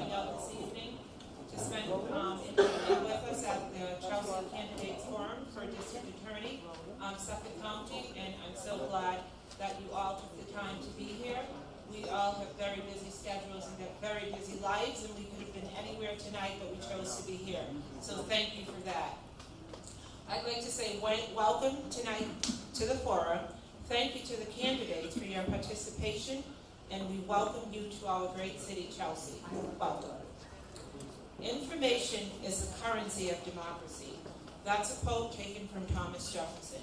coming out this evening to spend with us at the Chelsea Candidate Forum for District Attorney, Suffolk County, and I'm so glad that you all took the time to be here. We all have very busy schedules and have very busy lives, and we could have been anywhere tonight, but we chose to be here. So thank you for that. I'd like to say welcome tonight to the forum. Thank you to the candidates for your participation, and we welcome you to our great city, Chelsea. Welcome. Information is the currency of democracy. That's a quote taken from Thomas Jefferson.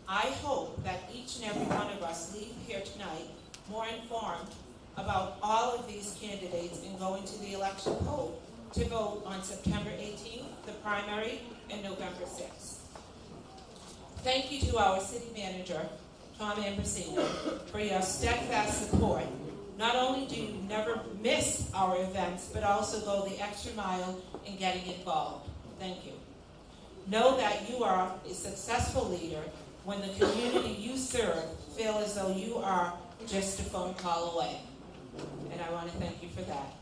I hope that each and every one of us leave here tonight more informed about all of these candidates and going to the election poll to vote on September 18th, the primary, and November 6th. Thank you to our city manager, Tom Ambrosino, for your steadfast support. Not only do you never miss our events, but also go the extra mile in getting involved. Thank you. Know that you are a successful leader when the community you serve feel as though you are just a phone call away. And I want to thank you for that.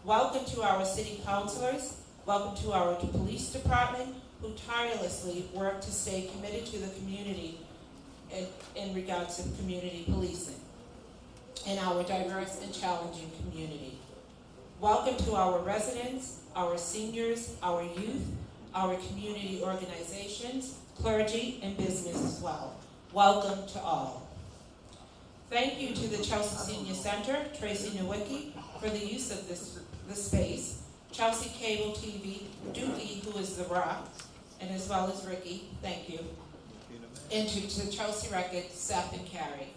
Welcome to our city councilors. Welcome to our police department, who tirelessly work to stay committed to the community in regards to community policing in our diverse and challenging community. Welcome to our residents, our seniors, our youth, our community organizations, clergy, and business as well. Welcome to all. Thank you to the Chelsea Senior Center, Tracy Nowicki, for the use of this space, Chelsea Cable TV, Dookie, who is the Rock, and as well as Ricky, thank you, and to Chelsea Records, Seth and Carrie.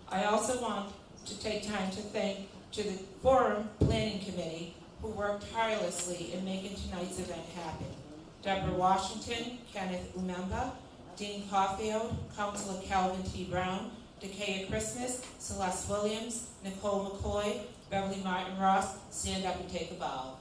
I also want to take time to thank to the Forum Planning Committee, who worked tirelessly in making tonight's event happen. Deborah Washington, Kenneth Umemba, Dean Caulfield, Councilor Calvin T. Brown, Dakaya Christmas, Celeste Williams, Nicole McCoy, Beverly Martin Ross. Stand up and take a bow.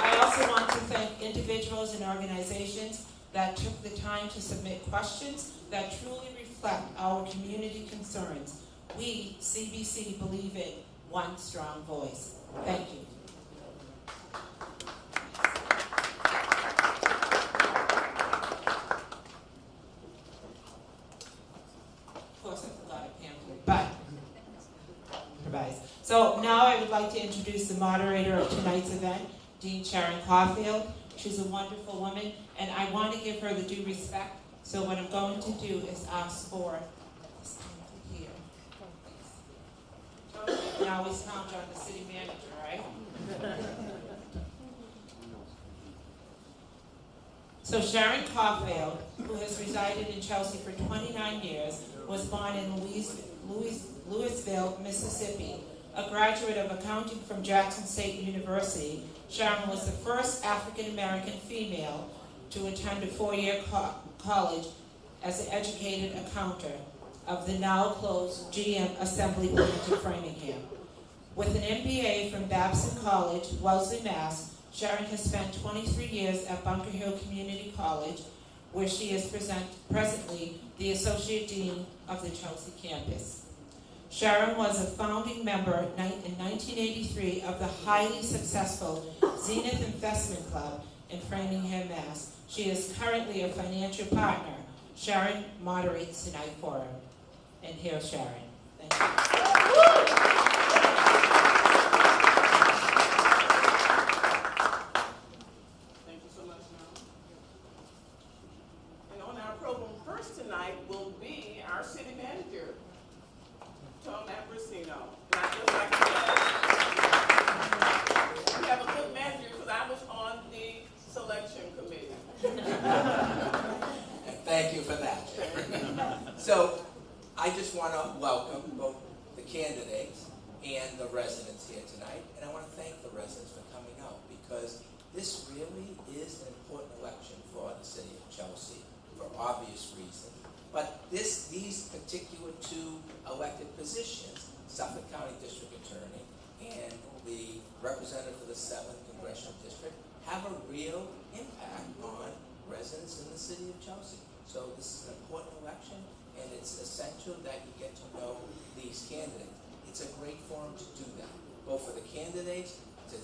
I also want to thank individuals and organizations that took the time to submit questions that truly reflect our community concerns. We, CBC, believe in one strong voice. Thank you. Of course, I forgot a pamphlet, but so now I would like to introduce the moderator of tonight's event, Dean Sharon Caulfield. She's a wonderful woman, and I want to give her the due respect. So what I'm going to do is ask for this here. You can always count on the city manager, right? So Sharon Caulfield, who has resided in Chelsea for 29 years, was born in Louisville, Mississippi. A graduate of accounting from Jackson State University, Sharon was the first African-American female to attend a four-year college as an educated accountant of the now-closed GM Assembly Plant in Framingham. With an MBA from Babson College, Wellesley, Mass., Sharon has spent 23 years at Bunker Hill Community College, where she is presently the Associate Dean of the Chelsea campus. Sharon was a founding member in 1983 of the highly successful Zenith Investment Club in Framingham, Mass. She is currently a financial partner. Sharon moderates tonight's forum. And here's Sharon. Thank you. Thank you so much, Mel. And on our program first tonight will be our city manager, Tom Ambrosino. And I'd just like to say, we have a good manager because I was on the selection committee. Thank you for that. So I just want to welcome both the candidates and the residents here tonight. And I want to thank the residents for coming out, because this really is an important election for the city of Chelsea for obvious reasons. But these particular two elected positions, Suffolk County District Attorney and the representative for the 7th Congressional District, have a real impact on residents in the city of Chelsea. So this is an important election, and it's essential that you get to know these candidates. It's a great forum to do that, both for the candidates, to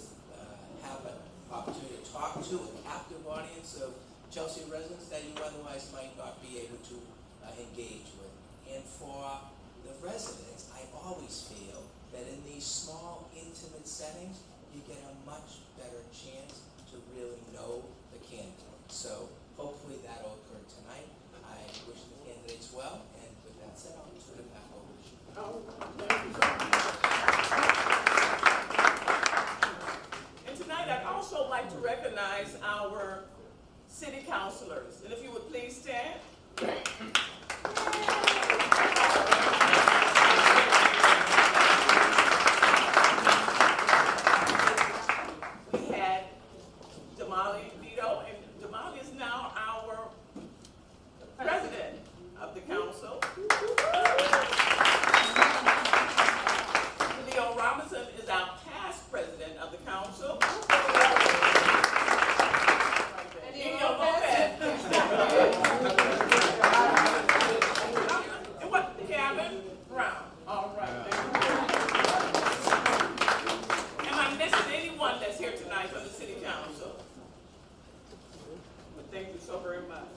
have an opportunity to talk to a captive audience of Chelsea residents that you otherwise might not be able to engage with. And for the residents, I always feel that in these small, intimate settings, you get a much better chance to really know the candidate. So hopefully that'll occur tonight. I wish the candidates well, and with that said, I'll turn it back over to you. Oh, thank you so much. And tonight, I'd also like to recognize our city councilors. And if you would please stand. We had Damali Vito, and Damali is now our president of the council. Leo Robinson is our past president of the council. And what, Gavin Brown? All right. Am I missing anyone that's here tonight from the city council? Well, thank you so very much.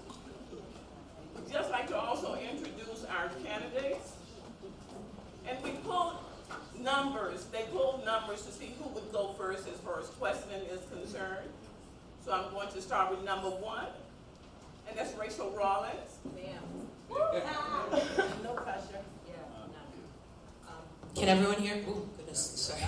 I'd just like to also introduce our candidates. And we pulled numbers. They pulled numbers to see who would go first as far as questioning is concerned. So I'm going to start with number 1, and that's Rachel Rawlins. No pressure. Can everyone hear? Oh, goodness, sorry.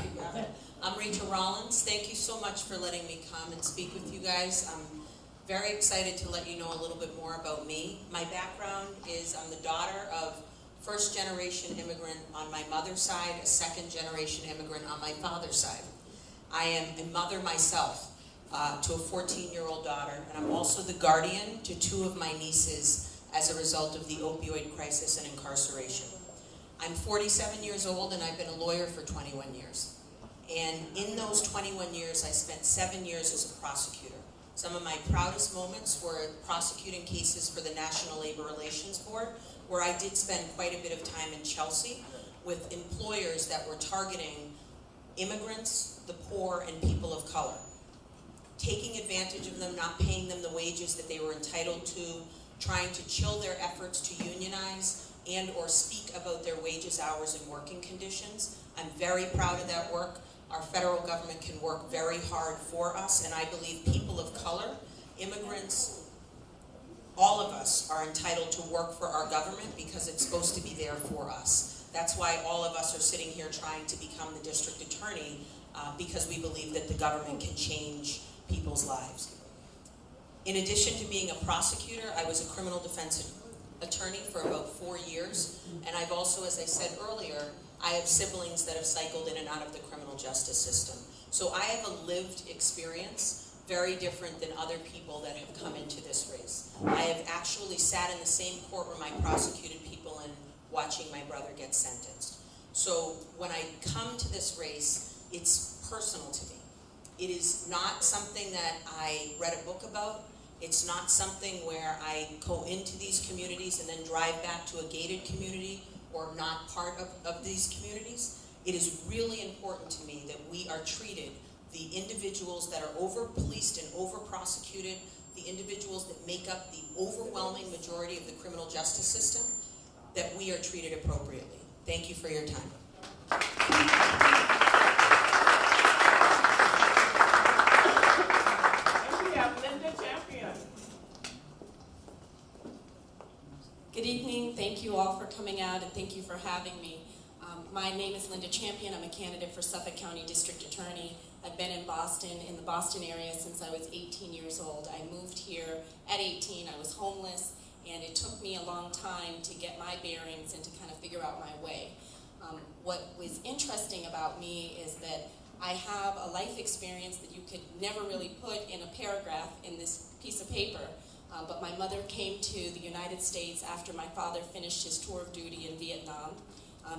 I'm Rachel Rollins. Thank you so much for letting me come and speak with you guys. I'm very excited to let you know a little bit more about me. My background is I'm the daughter of first-generation immigrant on my mother's side, a second-generation immigrant on my father's side. I am a mother myself to a 14-year-old daughter, and I'm also the guardian to 2 of my nieces as a result of the opioid crisis and incarceration. I'm 47 years old, and I've been a lawyer for 21 years. And in those 21 years, I spent 7 years as a prosecutor. Some of my proudest moments were prosecuting cases for the National Labor Relations Board, where I did spend quite a bit of time in Chelsea with employers that were targeting immigrants, the poor, and people of color. Taking advantage of them, not paying them the wages that they were entitled to, trying to chill their efforts to unionize and or speak about their wages, hours, and working conditions. I'm very proud of that work. Our federal government can work very hard for us, and I believe people of color, immigrants, all of us are entitled to work for our government because it's supposed to be there for us. That's why all of us are sitting here trying to become the district attorney because we believe that the government can change people's lives. In addition to being a prosecutor, I was a criminal defense attorney for about 4 years, and I've also, as I said earlier, I have siblings that have cycled in and out of the criminal justice system. So I have a lived experience, very different than other people that have come into this race. I have actually sat in the same courtroom I prosecuted people in, watching my brother get sentenced. So when I come to this race, it's personal to me. It is not something that I read a book about. It's not something where I go into these communities and then drive back to a gated community or not part of these communities. It is really important to me that we are treated, the individuals that are over-policed and over-prosecuted, the individuals that make up the overwhelming majority of the criminal justice system, that we are treated appropriately. Thank you for your time. Good evening. Thank you all for coming out, and thank you for having me. My name is Linda Champion. I'm a candidate for Suffolk County District Attorney. I've been in the Boston area since I was 18 years old. I moved here at 18. I was homeless, and it took me a long time to get my bearings and to kind of figure out my way. What was interesting about me is that I have a life experience that you could never really put in a paragraph in this piece of paper. But my mother came to the United States after my father finished his tour of duty in Vietnam.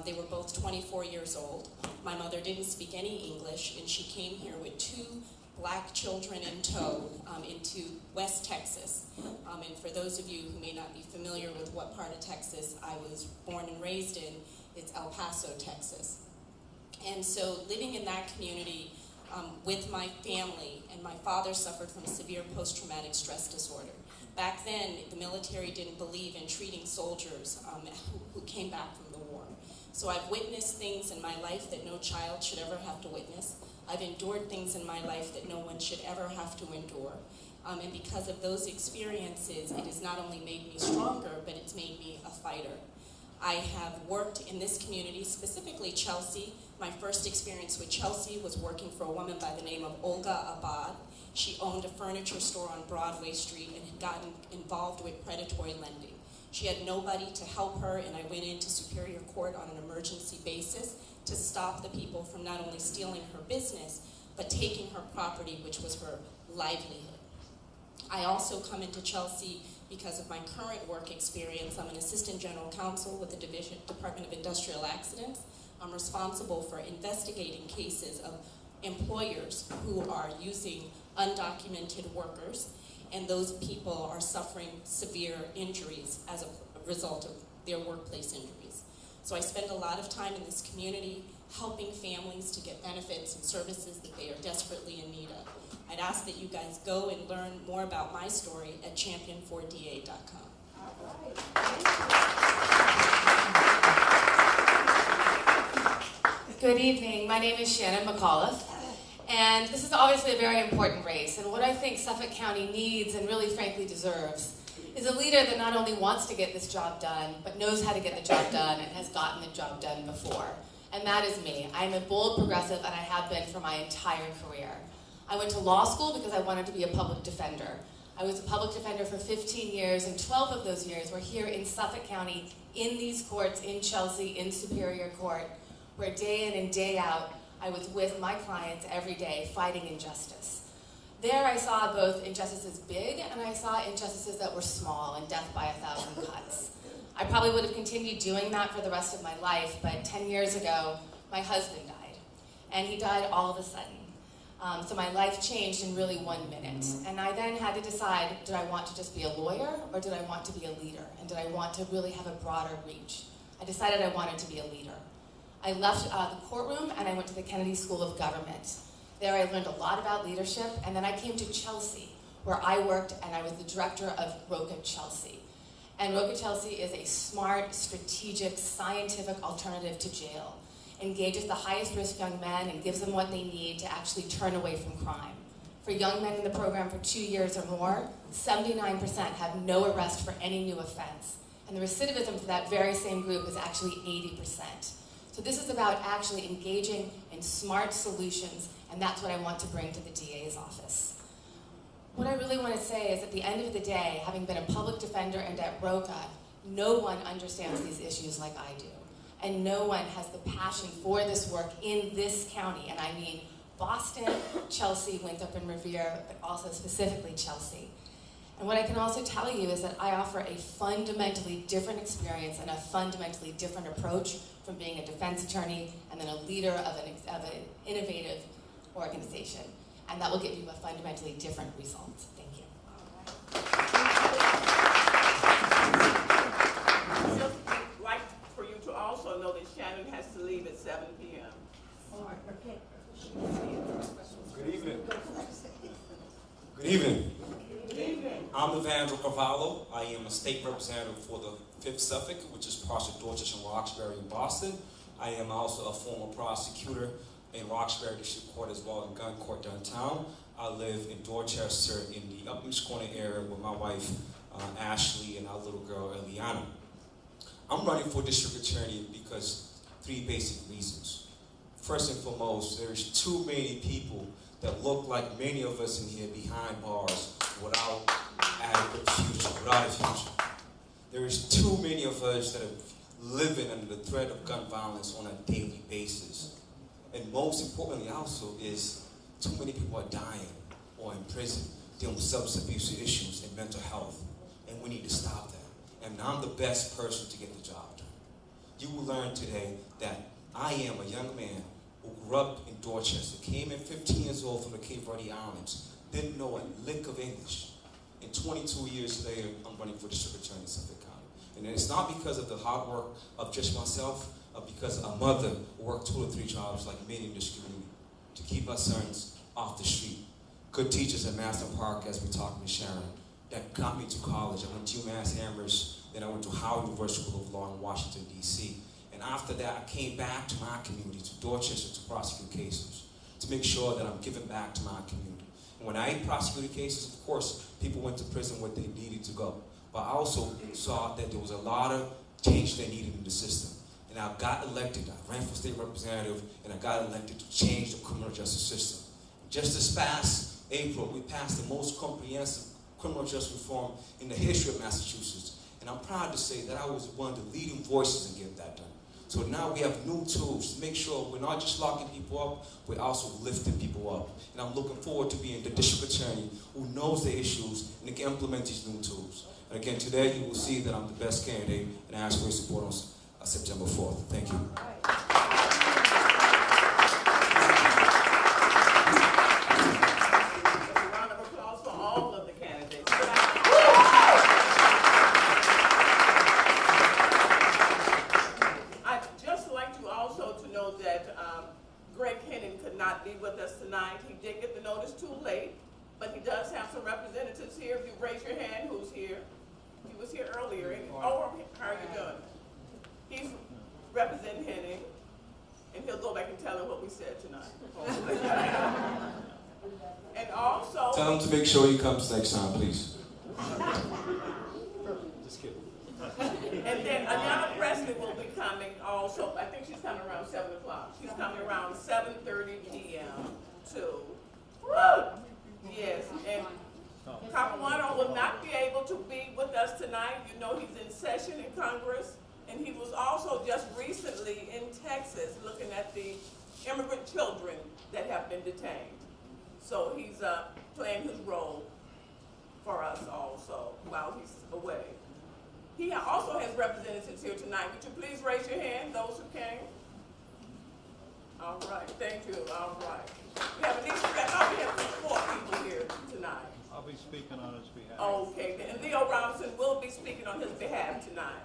They were both 24 years old. My mother didn't speak any English, and she came here with 2 black children in tow into West Texas. And for those of you who may not be familiar with what part of Texas I was born and raised in, it's El Paso, Texas. And so living in that community with my family, and my father suffered from severe post-traumatic stress disorder. Back then, the military didn't believe in treating soldiers who came back from the war. So I've witnessed things in my life that no child should ever have to witness. I've endured things in my life that no one should ever have to endure. And because of those experiences, it has not only made me stronger, but it's made me a fighter. I have worked in this community, specifically Chelsea. My first experience with Chelsea was working for a woman by the name of Olga Abad. She owned a furniture store on Broadway Street and had gotten involved with predatory lending. She had nobody to help her, and I went into Superior Court on an emergency basis to stop the people from not only stealing her business, but taking her property, which was her livelihood. I also come into Chelsea because of my current work experience. I'm an assistant general counsel with the Department of Industrial Accidents. I'm responsible for investigating cases of employers who are using undocumented workers, and those people are suffering severe injuries as a result of their workplace injuries. So I spend a lot of time in this community helping families to get benefits and services that they are desperately in need of. I'd ask that you guys go and learn more about my story at champion4da.com. Good evening. My name is Shannon McAuliffe, and this is obviously a very important race. And what I think Suffolk County needs, and really frankly deserves, is a leader that not only wants to get this job done, but knows how to get the job done and has gotten the job done before. And that is me. I'm a bold progressive, and I have been for my entire career. I went to law school because I wanted to be a public defender. I was a public defender for 15 years, and 12 of those years were here in Suffolk County, in these courts, in Chelsea, in Superior Court, where day in and day out, I was with my clients every day fighting injustice. There I saw both injustices big, and I saw injustices that were small, and death by 1,000 cuts. I probably would have continued doing that for the rest of my life, but 10 years ago, my husband died, and he died all of a sudden. So my life changed in really 1 minute. And I then had to decide, did I want to just be a lawyer, or did I want to be a leader? And did I want to really have a broader reach? I decided I wanted to be a leader. I left the courtroom and I went to the Kennedy School of Government. There I learned a lot about leadership, and then I came to Chelsea, where I worked and I was the director of Roca Chelsea. And Roca Chelsea is a smart, strategic, scientific alternative to jail. Engages the highest risk young men and gives them what they need to actually turn away from crime. For young men in the program for 2 years or more, 79% have no arrest for any new offense. And the recidivism for that very same group is actually 80%. So this is about actually engaging in smart solutions, and that's what I want to bring to the DA's office. What I really want to say is, at the end of the day, having been a public defender and at Roca, no one understands these issues like I do. And no one has the passion for this work in this county, and I mean Boston, Chelsea, Winthrop, and Revere, but also specifically Chelsea. And what I can also tell you is that I offer a fundamentally different experience and a fundamentally different approach from being a defense attorney and then a leader of an innovative organization. And that will give you a fundamentally different result. Thank you. Just like for you to also know that Shannon has to leave at 7 p.m. Good evening. Good evening. I'm Evander Cavallo. I am a state representative for the 5th Suffolk, which is parts of Dorchester and Roxbury in Boston. I am also a former prosecutor in Roxbury District Court as well in Gun Court downtown. I live in Dorchester in the Uplands Corner area with my wife, Ashley, and our little girl, Eliana. I'm running for district attorney because 3 basic reasons. First and foremost, there's too many people that look like many of us in here behind bars without adequate future, without a future. There's too many of us that are living under the threat of gun violence on a daily basis. And most importantly also is too many people are dying or in prison dealing with substance abuse issues and mental health. And we need to stop that. And I'm the best person to get the job done. You will learn today that I am a young man who grew up in Dorchester, came in 15 years old from the Cape Verde Islands, didn't know a lick of English. And 22 years later, I'm running for district attorney in Suffolk County. And it's not because of the hard work of just myself, but because a mother who worked 2 or 3 jobs like many in this community to keep our sons off the street. Good teachers at Master Park, as we talked with Sharon, that got me to college. I went to UMass Amherst, then I went to Howard University School of Law in Washington, D.C. And after that, I came back to my community, to Dorchester, to prosecute cases, to make sure that I'm giving back to my community. And when I prosecuted cases, of course, people went to prison where they needed to go. But I also saw that there was a lot of change they needed in the system. And I got elected, I ran for state representative, and I got elected to change the criminal justice system. Just this past April, we passed the most comprehensive criminal justice reform in the history of Massachusetts. And I'm proud to say that I was one of the leading voices in getting that done. So now we have new tools to make sure we're not just locking people up, we're also lifting people up. And I'm looking forward to being the district attorney who knows the issues and can implement these new tools. And again, today you will see that I'm the best candidate, and I ask for your support on September 4th. Thank you. He did get the notice too late, but he does have some representatives here. If you raise your hand, who's here? He was here earlier. Oh, how are you doing? He's representing Henning, and he'll go back and tell him what we said tonight. And also... Tell him to make sure he comes next time, please. Just kidding. And then another president will be coming also. I think she's coming around 7 o'clock. She's coming around 7:30 p.m. too. Yes, and Capuano will not be able to be with us tonight. You know he's in session in Congress, and he was also just recently in Texas looking at the immigrant children that have been detained. So he's playing his role for us also while he's away. He also has representatives here tonight. Would you please raise your hand, those who came? All right, thank you. All right. We have at least, I thought we have 4 people here tonight. I'll be speaking on his behalf. Okay, and Leo Robinson will be speaking on his behalf tonight.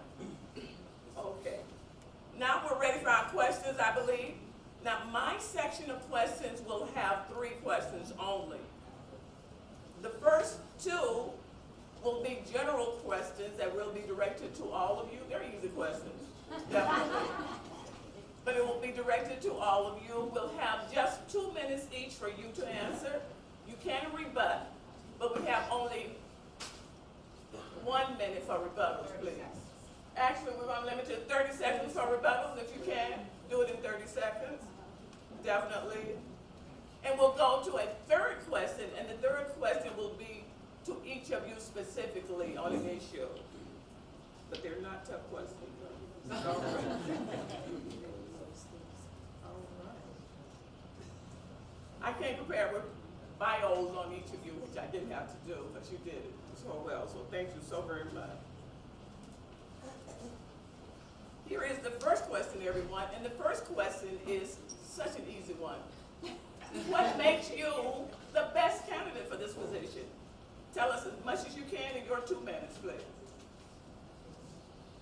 Okay. Now we're ready for our questions, I believe. Now my section of questions will have 3 questions only. The first 2 will be general questions that will be directed to all of you. They're easy questions, definitely. But it will be directed to all of you. We'll have just 2 minutes each for you to answer. You can rebut, but we have only 1 minute for rebuttals, please. Actually, we're going to limit it to 30 seconds for rebuttals. If you can, do it in 30 seconds. Definitely. And we'll go to a 3rd question, and the 3rd question will be to each of you specifically on an issue. But they're not tough questions. All right. I came prepared with bios on each of you, which I didn't have to do, but you did it so well. So thank you so very much. Here is the first question, everyone. And the first question is such an easy one. What makes you the best candidate for this position? Tell us as much as you can in your 2 minutes, please.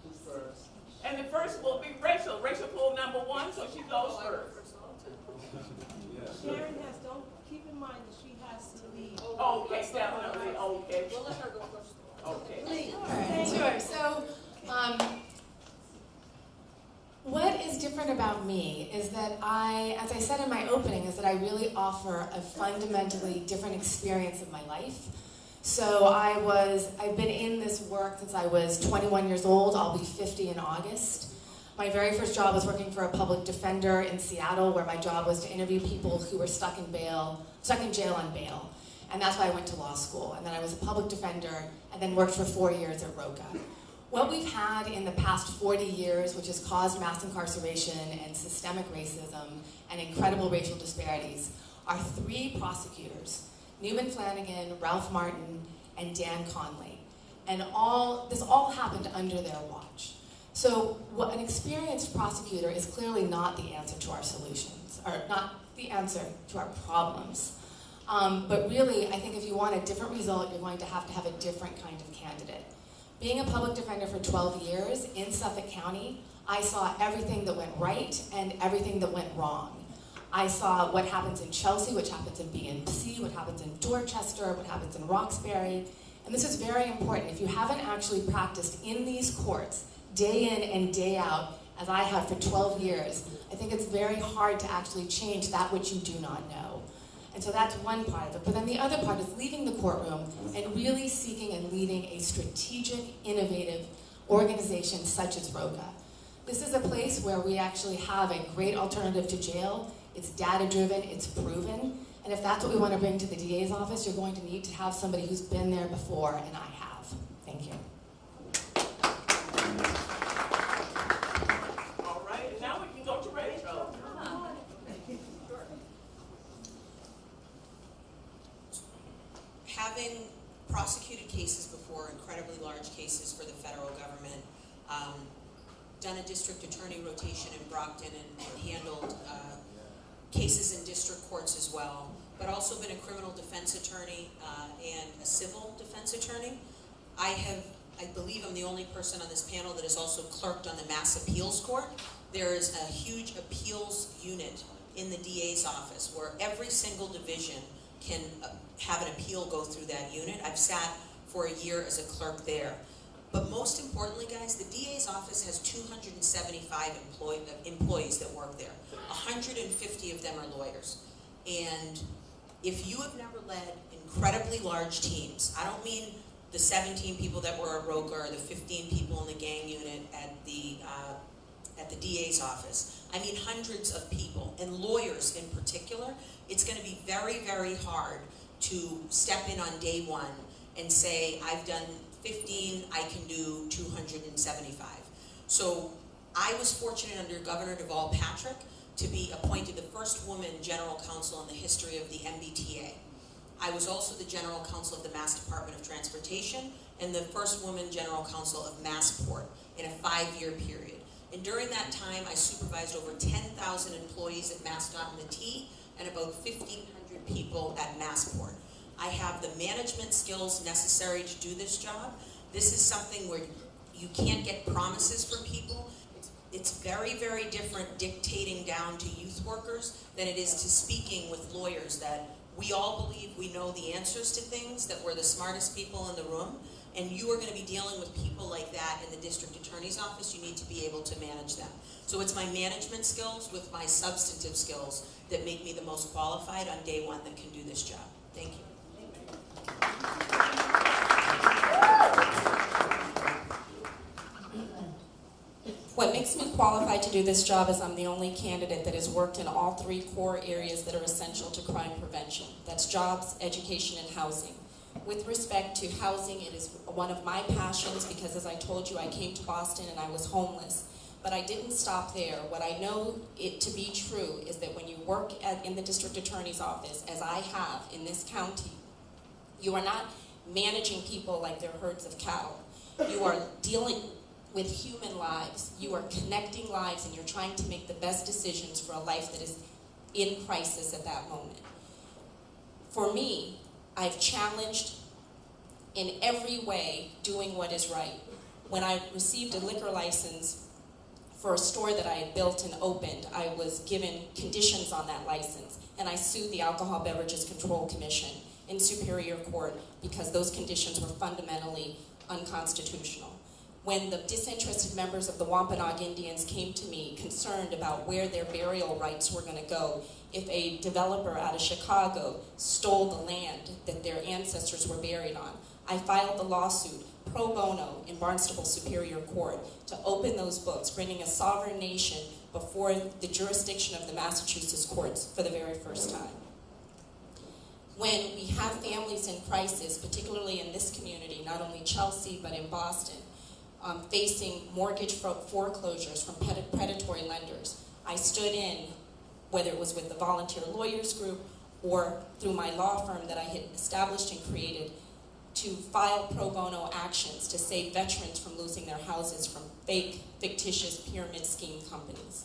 Who's first? And the first will be Rachel. Rachel pulled number 1, so she goes first. Sharon has, don't, keep in mind that she has to leave. Okay, definitely, okay. We'll let her go first. Okay. Please. Sure. So, what is different about me is that as I said in my opening, is that I really offer a fundamentally different experience of my life. So I've been in this work since I was 21 years old. I'll be 50 in August. My very first job was working for a public defender in Seattle, where my job was to interview people who were stuck in jail on bail. And that's why I went to law school. And then I was a public defender and then worked for 4 years at ROCA. What we've had in the past 40 years, which has caused mass incarceration and systemic racism and incredible racial disparities, are 3 prosecutors, Newman Flanagan, Ralph Martin, and Dan Conley. And this all happened under their watch. So an experienced prosecutor is clearly not the answer to our solutions. are not the answer to our problems. But really, I think if you want a different result, you're going to have a different kind of candidate. Being a public defender for 12 years in Suffolk County, I saw everything that went right and everything that went wrong. I saw what happens in Chelsea, what happens in BNC, what happens in Dorchester, what happens in Roxbury. And this is very important. If you haven't actually practiced in these courts, day in and day out, as I have for 12 years, I think it's very hard to actually change that which you do not know. And so that's one part of it. But then the other part is leaving the courtroom and really seeking and leading a strategic, innovative organization such as ROCA. This is a place where we actually have a great alternative to jail. It's data-driven, it's proven. And if that's what we want to bring to the DA's office, you're going to need to have somebody who's been there before, and I have. Thank you. All right, and now we can go to Rachel. Having prosecuted cases before, incredibly large cases for the federal government, done a district attorney rotation in Brockton and handled cases in district courts as well, but also been a criminal defense attorney and a civil defense attorney. I believe I'm the only person on this panel that has also clerked on the Mass Appeals Court. There is a huge appeals unit in the DA's office where every single division can have an appeal go through that unit. I've sat for a year as a clerk there. But most importantly, guys, the DA's office has 275 employees that work there. 150 of them are lawyers. And if you have never led incredibly large teams, I don't mean the 17 people that were at ROCA or the 15 people in the gang unit at the DA's office. I mean hundreds of people, and lawyers in particular. It's going to be very, very hard to step in on day one and say, I've done 15, I can do 275. So I was fortunate under Governor Deval Patrick to be appointed the first woman general counsel in the history of the MBTA. I was also the general counsel of the Mass Department of Transportation and the first woman general counsel of Massport in a 5-year period. And during that time, I supervised over 10,000 employees at MassDOT and the T and about 1,500 people at Massport. I have the management skills necessary to do this job. This is something where you can't get promises from people. It's very, very different dictating down to youth workers than it is to speaking with lawyers that we all believe we know the answers to things, that we're the smartest people in the room, and you are going to be dealing with people like that in the district attorney's office. You need to be able to manage them. So it's my management skills with my substantive skills that make me the most qualified on day one that can do this job. Thank you. What makes me qualified to do this job is I'm the only candidate that has worked in all 3 core areas that are essential to crime prevention. That's jobs, education, and housing. With respect to housing, it is one of my passions because, as I told you, I came to Boston and I was homeless. But I didn't stop there. What I know it to be true is that when you work in the district attorney's office, as I have in this county, you are not managing people like they're herds of cattle. You are dealing with human lives. You are connecting lives, and you're trying to make the best decisions for a life that is in crisis at that moment. For me, I've challenged in every way doing what is right. When I received a liquor license for a store that I had built and opened, I was given conditions on that license, and I sued the Alcohol Beverages Control Commission in Superior Court because those conditions were fundamentally unconstitutional. When the disinterested members of the Wampanoag Indians came to me concerned about where their burial rights were going to go, if a developer out of Chicago stole the land that their ancestors were buried on, I filed the lawsuit pro bono in Barnstable Superior Court to open those books, bringing a sovereign nation before the jurisdiction of the Massachusetts courts for the very first time. When we have families in crisis, particularly in this community, not only Chelsea but in Boston, facing mortgage foreclosures from predatory lenders, I stood in, whether it was with the Volunteer Lawyers Group or through my law firm that I had established and created, to file pro bono actions to save veterans from losing their houses from fake, fictitious pyramid scheme companies.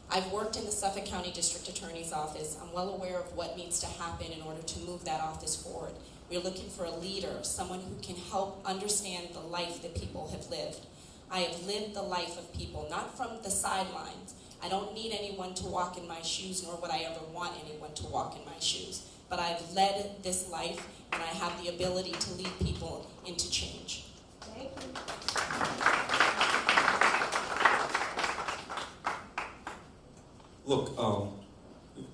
I've worked in the Suffolk County District Attorney's Office. I'm well aware of what needs to happen in order to move that office forward. We're looking for a leader, someone who can help understand the life that people have lived. I have lived the life of people, not from the sidelines. I don't need anyone to walk in my shoes, nor would I ever want anyone to walk in my shoes. But I've led this life, and I have the ability to lead people into change. Thank you. Look,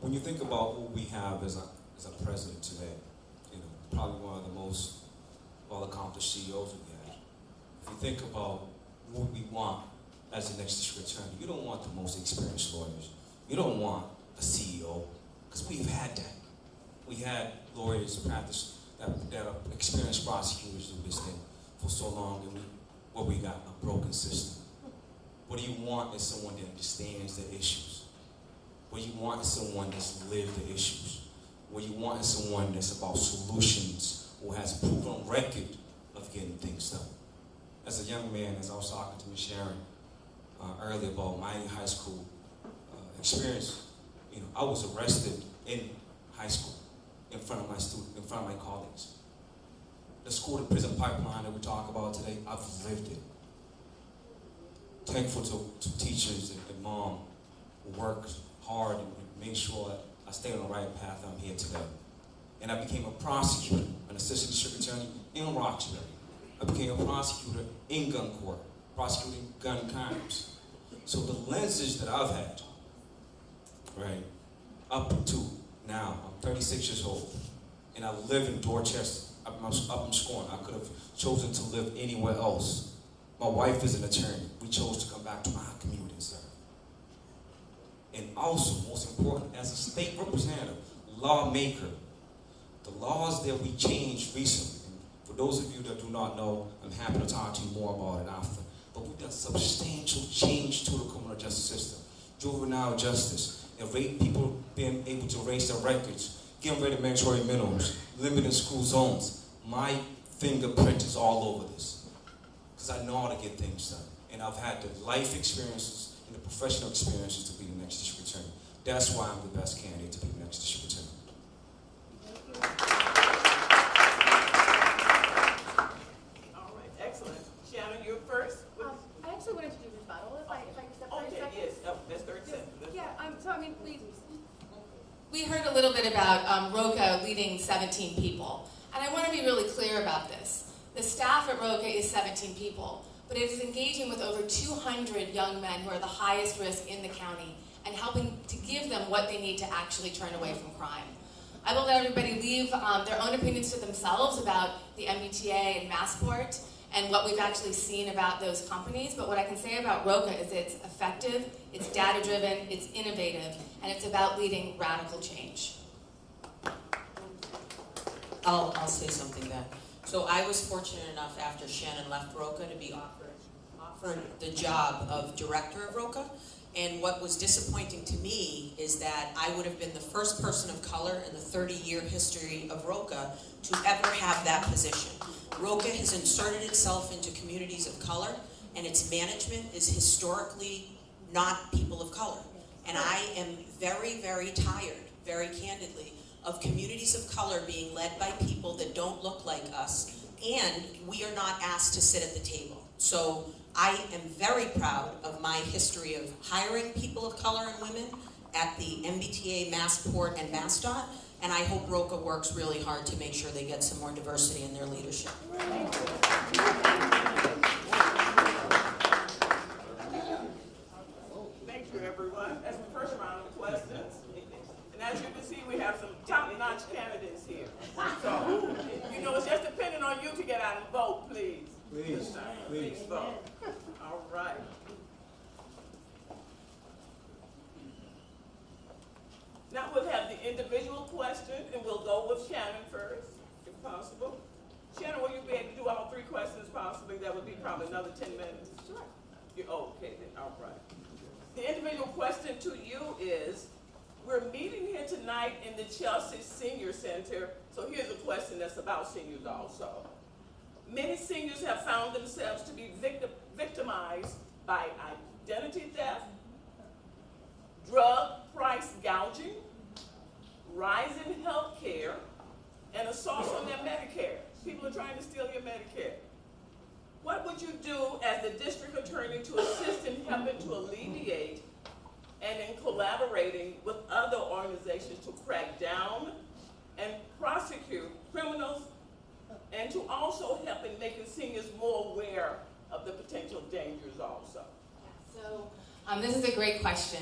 when you think about who we have as a president today, you know, probably one of the most well-accomplished CEOs we have. If you think about what we want as the next district attorney, you don't want the most experienced lawyers. You don't want a CEO, because we've had that. We had lawyers practice that are experienced prosecutors do this thing for so long, and what we got, a broken system. What do you want is someone that understands the issues. What you want is someone that's lived the issues. What you want is someone that's about solutions or has proven record of getting things done. As a young man, as I was talking to Ms. Sharon earlier about my high school experience, you know, I was arrested in high school in front of my colleagues. The school to prison pipeline that we talk about today, I've lived it. Thankful to teachers and mom who worked hard and made sure that I stayed on the right path. I'm here today. And I became a prosecutor, an assistant district attorney in Roxbury. I became a prosecutor in gun court, prosecuting gun crimes. So the lenses that I've had, right, up to now, I'm 36 years old, and I live in Dorchester, up in Scorn. I could have chosen to live anywhere else. My wife is an attorney. We chose to come back to our community and serve. And also, most important, as a state representative, lawmaker, the laws that we changed recently, and for those of you that do not know, I'm happy to talk to you more about it after, but we've done substantial change to the criminal justice system, juvenile justice, and people being able to erase their records, getting rid of mandatory minimums, limiting school zones. My fingerprint is all over this, because I know how to get things done. And I've had the life experiences and the professional experiences to be the next district attorney. That's why I'm the best candidate to be the next district attorney. All right, excellent. Shannon, you're first. I actually wanted to do rebuttal if I could step 30 Okay, seconds. yes, that's 30 seconds. Yeah, so I mean, we heard a little bit about Roca leading 17 people. And I want to be really clear about this. The staff at Roca is 17 people, but it is engaging with over 200 young men who are the highest risk in the county and helping to give them what they need to actually turn away from crime. I will let everybody leave their own opinions to themselves about the MBTA and Massport and what we've actually seen about those companies, but what I can say about Roca is it's effective, it's data-driven, it's innovative, and it's about leading radical change. I'll say something then. So I was fortunate enough after Shannon left Roca to be offered the job of director of Roca. And what was disappointing to me is that I would have been the first person of color in the 30-year history of Roca to ever have that position. Roca has inserted itself into communities of color, and its management is historically not people of color. And I am very, very tired, very candidly, of communities of color being led by people that don't look like us, and we are not asked to sit at the table. So I am very proud of my history of hiring people of color and women at the MBTA, Massport, and MassDOT, and I hope Roca works really hard to make sure they get some more diversity in their leadership. Thank you, everyone. That's the first round of questions. And as you can see, we have some top-notch candidates here. So, you know, it's just depending on you to get out and vote, please. Please, please. Please vote. All right. Now we'll have the individual question, and we'll go with Shannon first, if possible. Shannon, will you be able to do all 3 questions possibly? That would be probably another 10 minutes. Sure. You're okay then, all right. The individual question to you is, we're meeting here tonight in the Chelsea Senior Center, so here's a question that's about seniors also. Many seniors have found themselves to be victimized by identity theft, gouging, rise in health care, and assaults on their Medicare. People are trying to steal your Medicare. What would you do as the district attorney to assist in helping to alleviate and in collaborating with other organizations to crack down and prosecute criminals, and to also help in making seniors more aware of the potential dangers also? So this is a great question.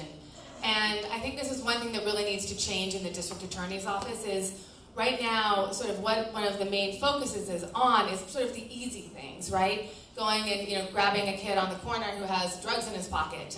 And I think this is one thing that really needs to change in the district attorney's office is right now, sort of what one of the main focuses is on is sort of the easy things, right? Going and grabbing a kid on the corner who has drugs in his pocket,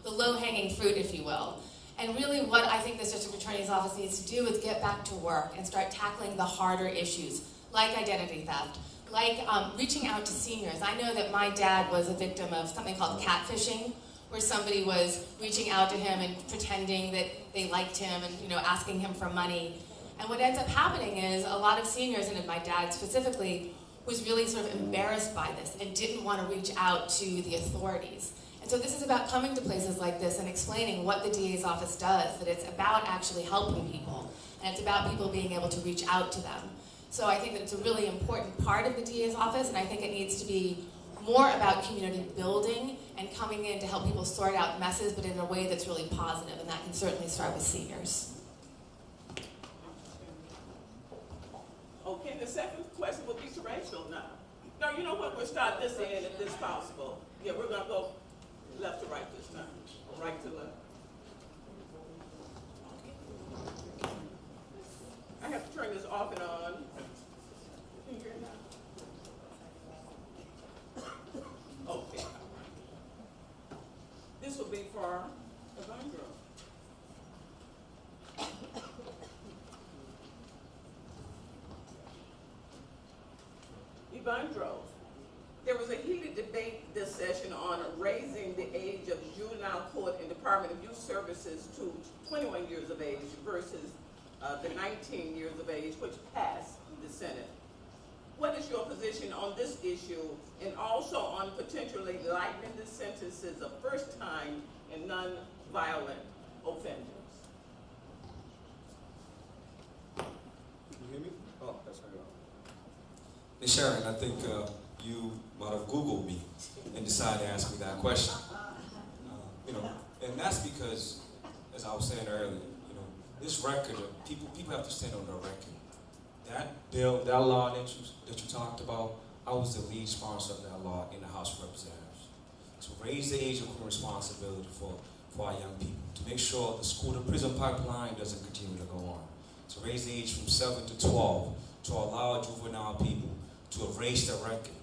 the low-hanging fruit, if you will. And really what I think this district attorney's office needs to do is get back to work and start tackling the harder issues, like identity theft, like reaching out to seniors. I know that my dad was a victim of something called catfishing, where somebody was reaching out to him and pretending that they liked him and asking him for money. And what ends up happening is a lot of seniors, and my dad specifically, was really sort of embarrassed by this and didn't want to reach out to the authorities. And so this is about coming to places like this and explaining what the DA's office does, that it's about actually helping people, and it's about people being able to reach out to them. So I think that it's a really important part of the DA's office, and I think it needs to be more about community building and coming in to help people sort out messes, but in a way that's really positive, and that can certainly start with seniors. Okay, the second question will be to Rachel now. No, you know what, we'll start this end if this possible. Yeah, we're gonna go left to right this time, or right to left. I have to turn this off and on. Can you hear it now? Okay. This will be for Evandro. Evandro, there was a heated debate this session on raising the age of juvenile court and Department of Youth Services to 21 years of age versus the 19 years of age, which passed the Senate. What is your position on this issue, and also on potentially lightening the sentences of first-time and non-violent offenders? Can you hear me? Oh, that's right. Ms. Sharon, I think you might have Googled me and decided to ask me that question. And that's because, as I was saying earlier, this record, people have to stand on their record. That bill, that law that you talked about, I was the lead sponsor of that law in the House of Representatives. To raise the age of criminal responsibility for our young people, to make sure the school-to-prison pipeline doesn't continue to go on. To raise the age from 7 to 12, to allow juvenile people to erase their record,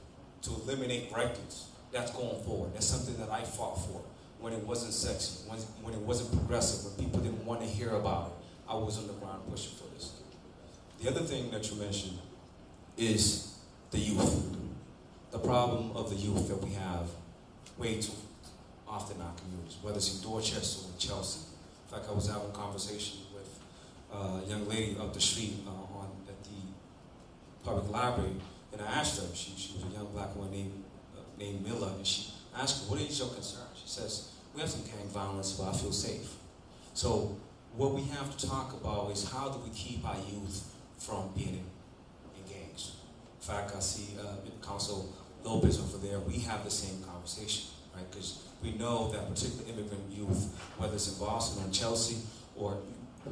to eliminate records. That's going forward. That's something that I fought for when it wasn't sexy, when it wasn't progressive, when people didn't want to hear about it. I was on the ground pushing for this. The other thing that you mentioned is the youth. The problem of the youth that we have way too often in our communities, whether it's in Dorchester or in Chelsea. In fact, I was having a conversation with a young lady up the street at the public library, and I asked her, she was a young black woman named Miller, and she asked her, what is your concern? She says, we have some gang violence, but I feel safe. So what we have to talk about is how do we keep our youth from being in gangs. In fact, I see Council Lopez over there, we have the same conversation, right? Because we know that particular immigrant youth, whether it's in Boston or in Chelsea, or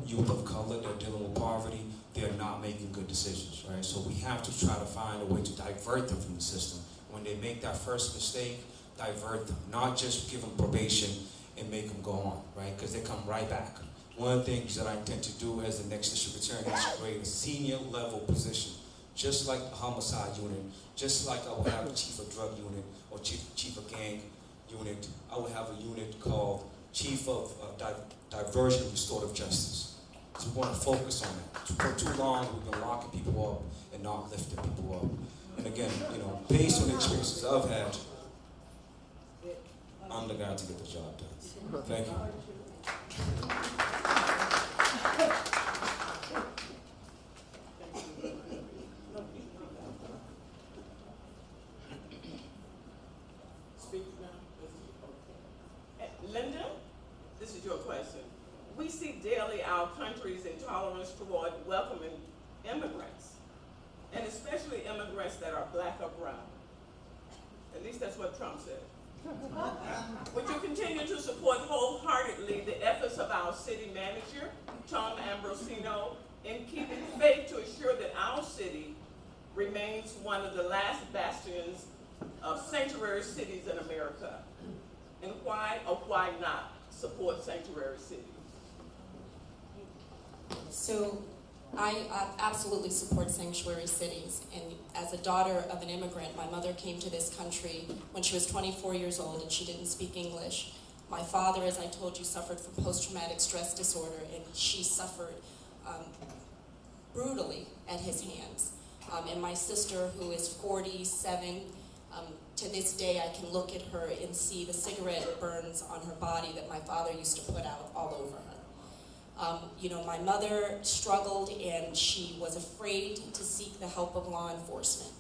youth of color, they're dealing with poverty, they're not making good decisions, right? So we have to try to find a way to divert them from the system. When they make that first mistake, divert them, not just give them probation and make them go on, right? Because they come right back. One of the things that I intend to do as the next district attorney is to create a senior level position, just like the homicide unit, just like I would have a chief of drug unit or chief of gang unit. I would have a unit called chief of diversion and restorative justice. So we want to focus on that. For too long, we've been locking people up and not lifting people up. And again, based on the experiences I've had, I'm the guy to get the job done. Thank you. Speak now. Okay. Linda, this is your question. We see daily our country's intolerance toward welcoming immigrants, and especially immigrants that are black or brown. At least that's what Trump said. Would you continue to support wholeheartedly the efforts of our city manager, Tom Ambrosino, in keeping faith to assure that our city remains one of the last bastions of sanctuary cities in America? And why or why not support sanctuary cities? So I absolutely support sanctuary cities, and as a daughter of an immigrant, my mother came to this country when she was 24 years old and she didn't speak English. My father, as I told you, suffered from post-traumatic stress disorder, and she suffered brutally at his hands. And my sister, who is 47, to this day I can look at her and see the cigarette burns on her body that my father used to put out all over her. You know, my mother struggled and she was afraid to seek the help of law enforcement.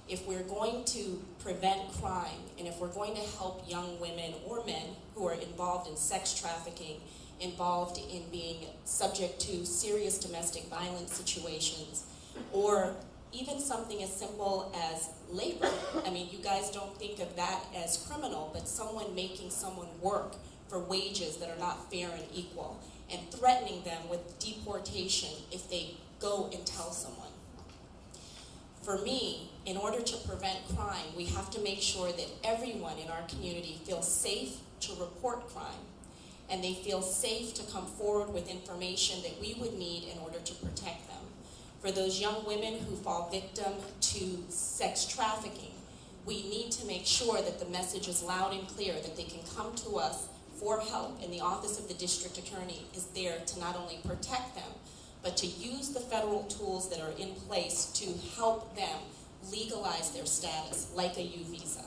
If we're going to prevent crime, and if we're going to help young women or men who are involved in sex trafficking, involved in being subject to serious domestic violence situations, or even something as simple as labor. I mean, you guys don't think of that as criminal, but someone making someone work for wages that are not fair and equal, and threatening them with deportation if they go and tell someone. For me, in order to prevent crime, we have to make sure that everyone in our community feels safe to report crime, and they feel safe to come forward with information that we would need in order to protect them. For those young women who fall victim to sex trafficking, we need to make sure that the message is loud and clear, that they can come to us for help, and the Office of the District Attorney is there to not only protect them, but to use the federal tools that are in place to help them legalize their status, like a U visa.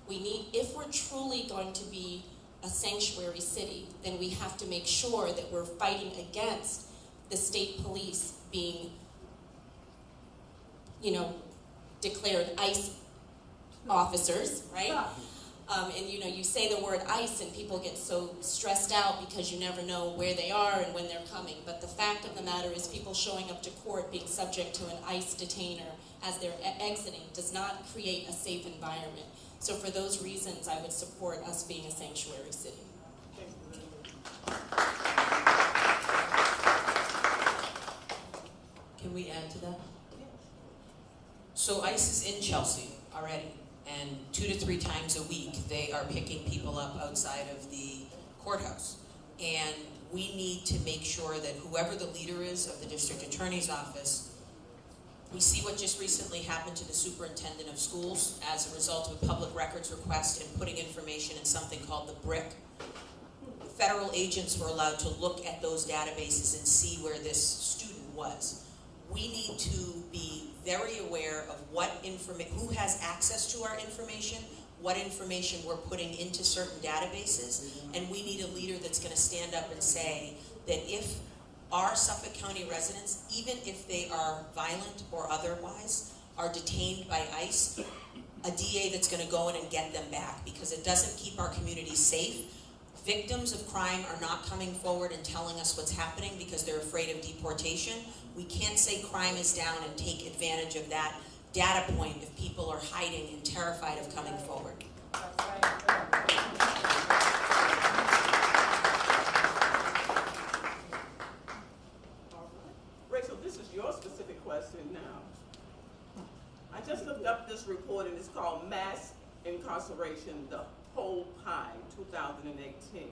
We need, if we're truly going to be a sanctuary city, then we have to make sure that we're fighting against the state police being, you know, declared ICE officers, right? And you know, you say the word ICE and people get so stressed out because you never know where they are and when they're coming. But the fact of the matter is, people showing up to court being subject to an ICE detainer as they're exiting does not create a safe environment. So for those reasons, I would support us being a sanctuary city. Can we add to that? So ICE is in Chelsea already, and 2 to 3 times a week they are picking people up outside of the courthouse. And we need to make sure that whoever the leader is of the district attorney's office, we see what just recently happened to the superintendent of schools as a result of a public records request and putting information in something called the BRIC. Federal agents were allowed to look at those databases and see where this student was. We need to be very aware of who has access to our information, what information we're putting into certain databases, and we need a leader that's going to stand up and say that if our Suffolk County residents, even if they are violent or otherwise, are detained by ICE, a DA that's going to go in and get them back, because it doesn't keep our community safe. Victims of crime are not coming forward and telling us what's happening because they're afraid of deportation. We can't say crime is down and take advantage of that data point if people are hiding and terrified of coming forward. Rachel, this is your specific question now. I just looked up this report, and it's called Mass Incarceration, the Whole Pie, 2018.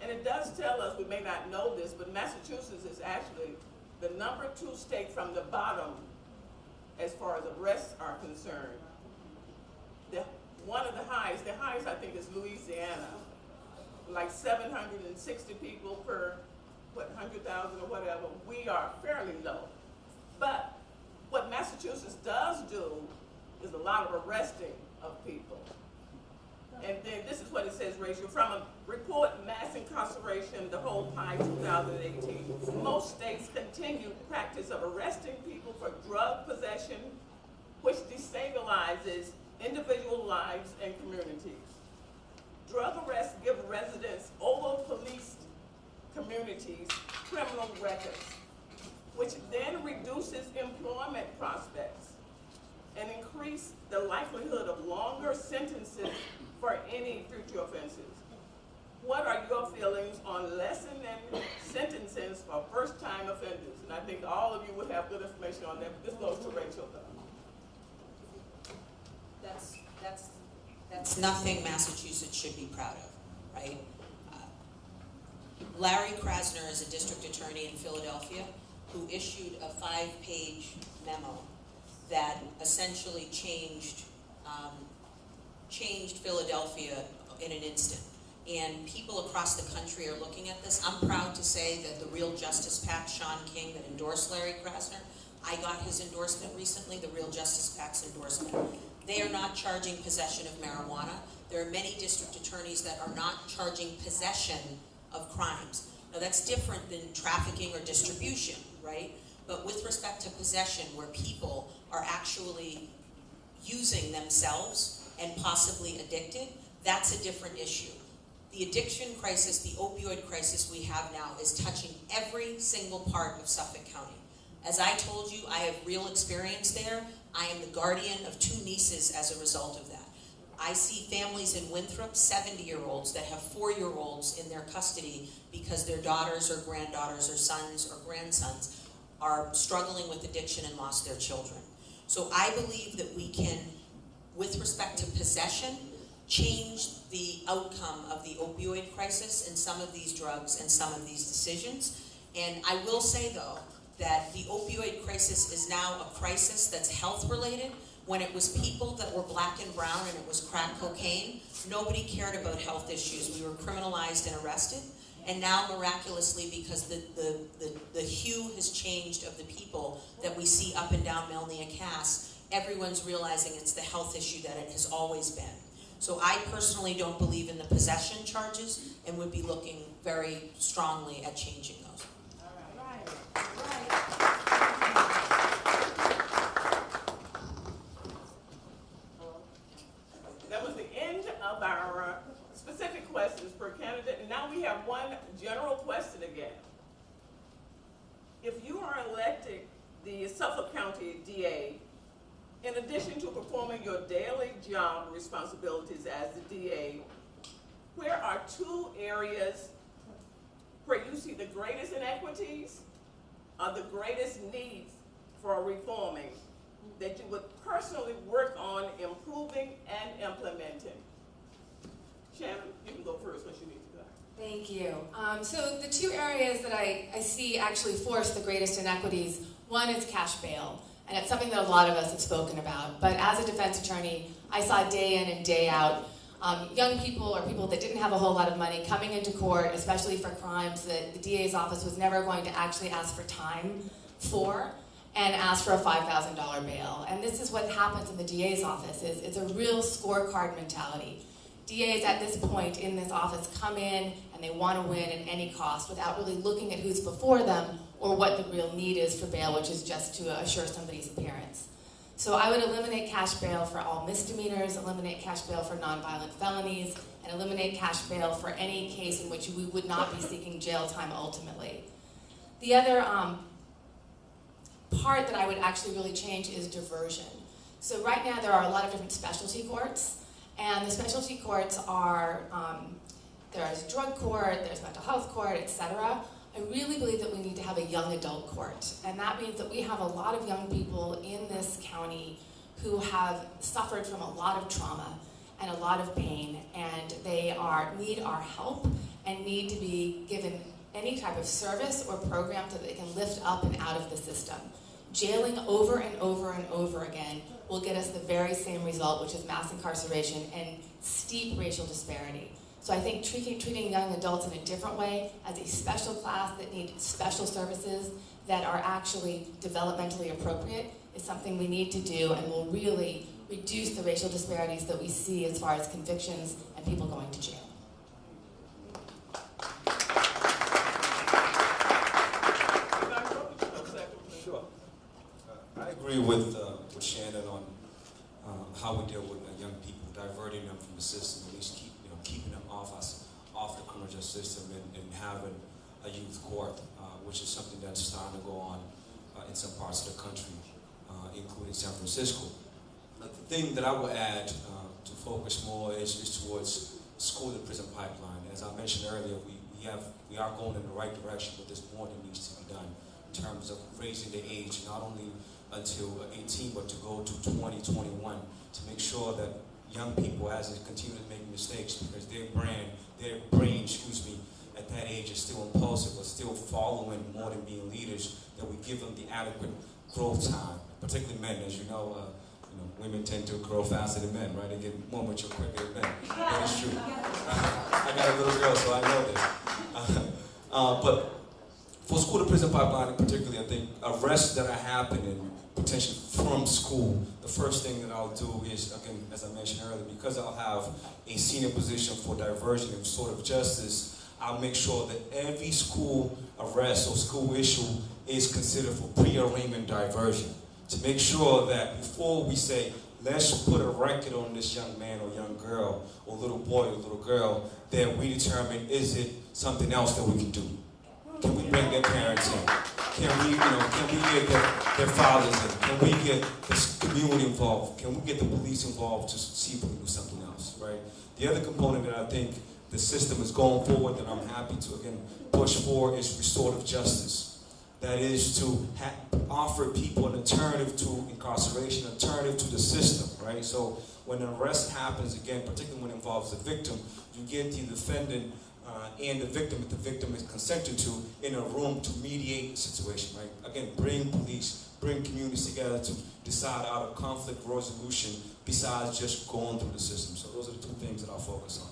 And it does tell us, we may not know this, but Massachusetts is actually the #2 state from the bottom as far as arrests are concerned. One of the highest I think is Louisiana, like 760 people per 100,000 or whatever. We are fairly low. But what Massachusetts does do is a lot of arresting of people. And then this is what it says, Rachel, from a report, Mass Incarceration, the Whole Pie, 2018. Most states continue practice of arresting people for drug possession, which destabilizes individual lives and communities. Drug arrests give residents over-policed communities feelings on lessening sentences for first-time offenders. And I think all of you would have good information on that, but this goes to Rachel, though. That's nothing Massachusetts should be proud of, right? Larry Krasner is a district attorney in Philadelphia who issued a 5-page memo that essentially changed Philadelphia in an instant. And people across the country are looking at this. I'm proud to say that the Real Justice PAC, Sean King, that endorsed Larry Krasner, I got his endorsement recently, the Real Justice PAC's endorsement. They are not charging possession of marijuana. There are many district attorneys that are not charging possession of crimes. Now that's different than trafficking or distribution, right? But with respect to possession, where people are actually using themselves and possibly addicted, that's a different issue. The addiction crisis, the opioid crisis we have now is touching every single part of Suffolk County. As I told you, I have real experience there. I am the guardian of 2 nieces as a result of that. I see families in Winthrop, 70-year-olds that have 4-year-olds in their custody because their daughters or granddaughters or sons or grandsons are struggling with addiction and lost their children. So I believe that we can, with respect to possession, change the outcome of the opioid crisis and some of these drugs and some of these decisions. And I will say, though, that the opioid crisis is now a crisis that's health related. When it was people that were black and brown and it was crack cocaine, nobody cared about health issues. We were criminalized and arrested. And now miraculously, because the hue has changed of the people that we see up and down Melnia Cass, everyone's realizing it's the health issue that it has always been. So I personally don't believe in the possession charges and would be looking very strongly at changing those. That was the end of our specific questions per candidate, and now we have one general question again. If you are elected the Suffolk County DA, in addition to performing your daily job responsibilities as the DA, where are 2 areas where you see the greatest inequities or the greatest needs for reforming that you would personally work on improving and implementing? Shannon, you can go first once you need to go. Thank you. So the 2 areas that I see actually force the greatest inequities, one is cash bail, and it's something that a lot of us have spoken about. But as a defense attorney, I saw day in and day out young people or people that didn't have a whole lot of money coming into court, especially for crimes that the DA's office was never going to actually ask for time for, and ask for a $5,000 bail. And this is what happens in the DA's office. It's a real scorecard mentality. DAs at this point in this office come in and they want to win at any cost without really looking at who's before them or what the real need is for bail, which is just to assure somebody's appearance. So I would eliminate cash bail for all misdemeanors, eliminate cash bail for nonviolent felonies, and eliminate cash bail for any case in which we would not be seeking jail time ultimately. The other part that I would actually really change is diversion. So right now there are a lot of different specialty courts, and the specialty courts are, there's drug court, there's mental health court, etc. I really believe that we need to have a young adult court, and that means that we have a lot of young people in this county who have suffered from a lot of trauma and a lot of pain, and they need our help and need to be given any type of service or program so that they can lift up and out of the system. Jailing over and over and over again will get us the very same result, which is mass incarceration and steep racial disparity. So I think treating young adults in a different way, as a special class that need special services that are actually developmentally appropriate, is something we need to do and will really reduce the racial disparities that we see as far as convictions and people going to jail. Sure. I agree with Shannon on how we deal with young people, diverting them from the system, at least keeping them off the criminal justice system and having a youth court, which is something that's starting to go on in some parts of the country, including San Francisco. The thing that I would add to focus more is towards school to prison pipeline. As I mentioned earlier, we we are going in the right direction, but there's more that needs to be done in terms of raising the age, not only until 18, but to go to 20, 21, to make sure that young people, as they continue to make mistakes, because their brain, at that age is still impulsive, but still following more than being leaders, that we give them the adequate growth time, particularly men. As you know, women tend to grow faster than men, right? They get more mature quicker than men. That is true. I got a little girl, so I know this. But for school to prison pipeline, particularly, I think arrests that are happening potentially from school, the first thing that I'll do is, again, as I mentioned earlier, because I'll have a senior position for diversion and sort of justice, I'll make sure that every school arrest or school issue is considered for pre-arraignment diversion. To make sure that before we say, let's put a record on this young man or young girl, or little boy or little girl, that we determine, is it something else that we can do? Can we bring their parents in? Can we get their fathers in? Can we get the community involved? Can we get the police involved to see if we can do something else, right? The other component that I think the system is going forward that I'm happy to, again, push for is restorative justice. That is to offer people an alternative to incarceration, an alternative to the system, right? So when an arrest happens, again, particularly when it involves the victim, you get the defendant and the victim, if the victim is consented to, in a room to mediate the situation, right? Again, bring police, bring communities together to decide out of conflict resolution besides just going through the system. So those are the two things that I'll focus on.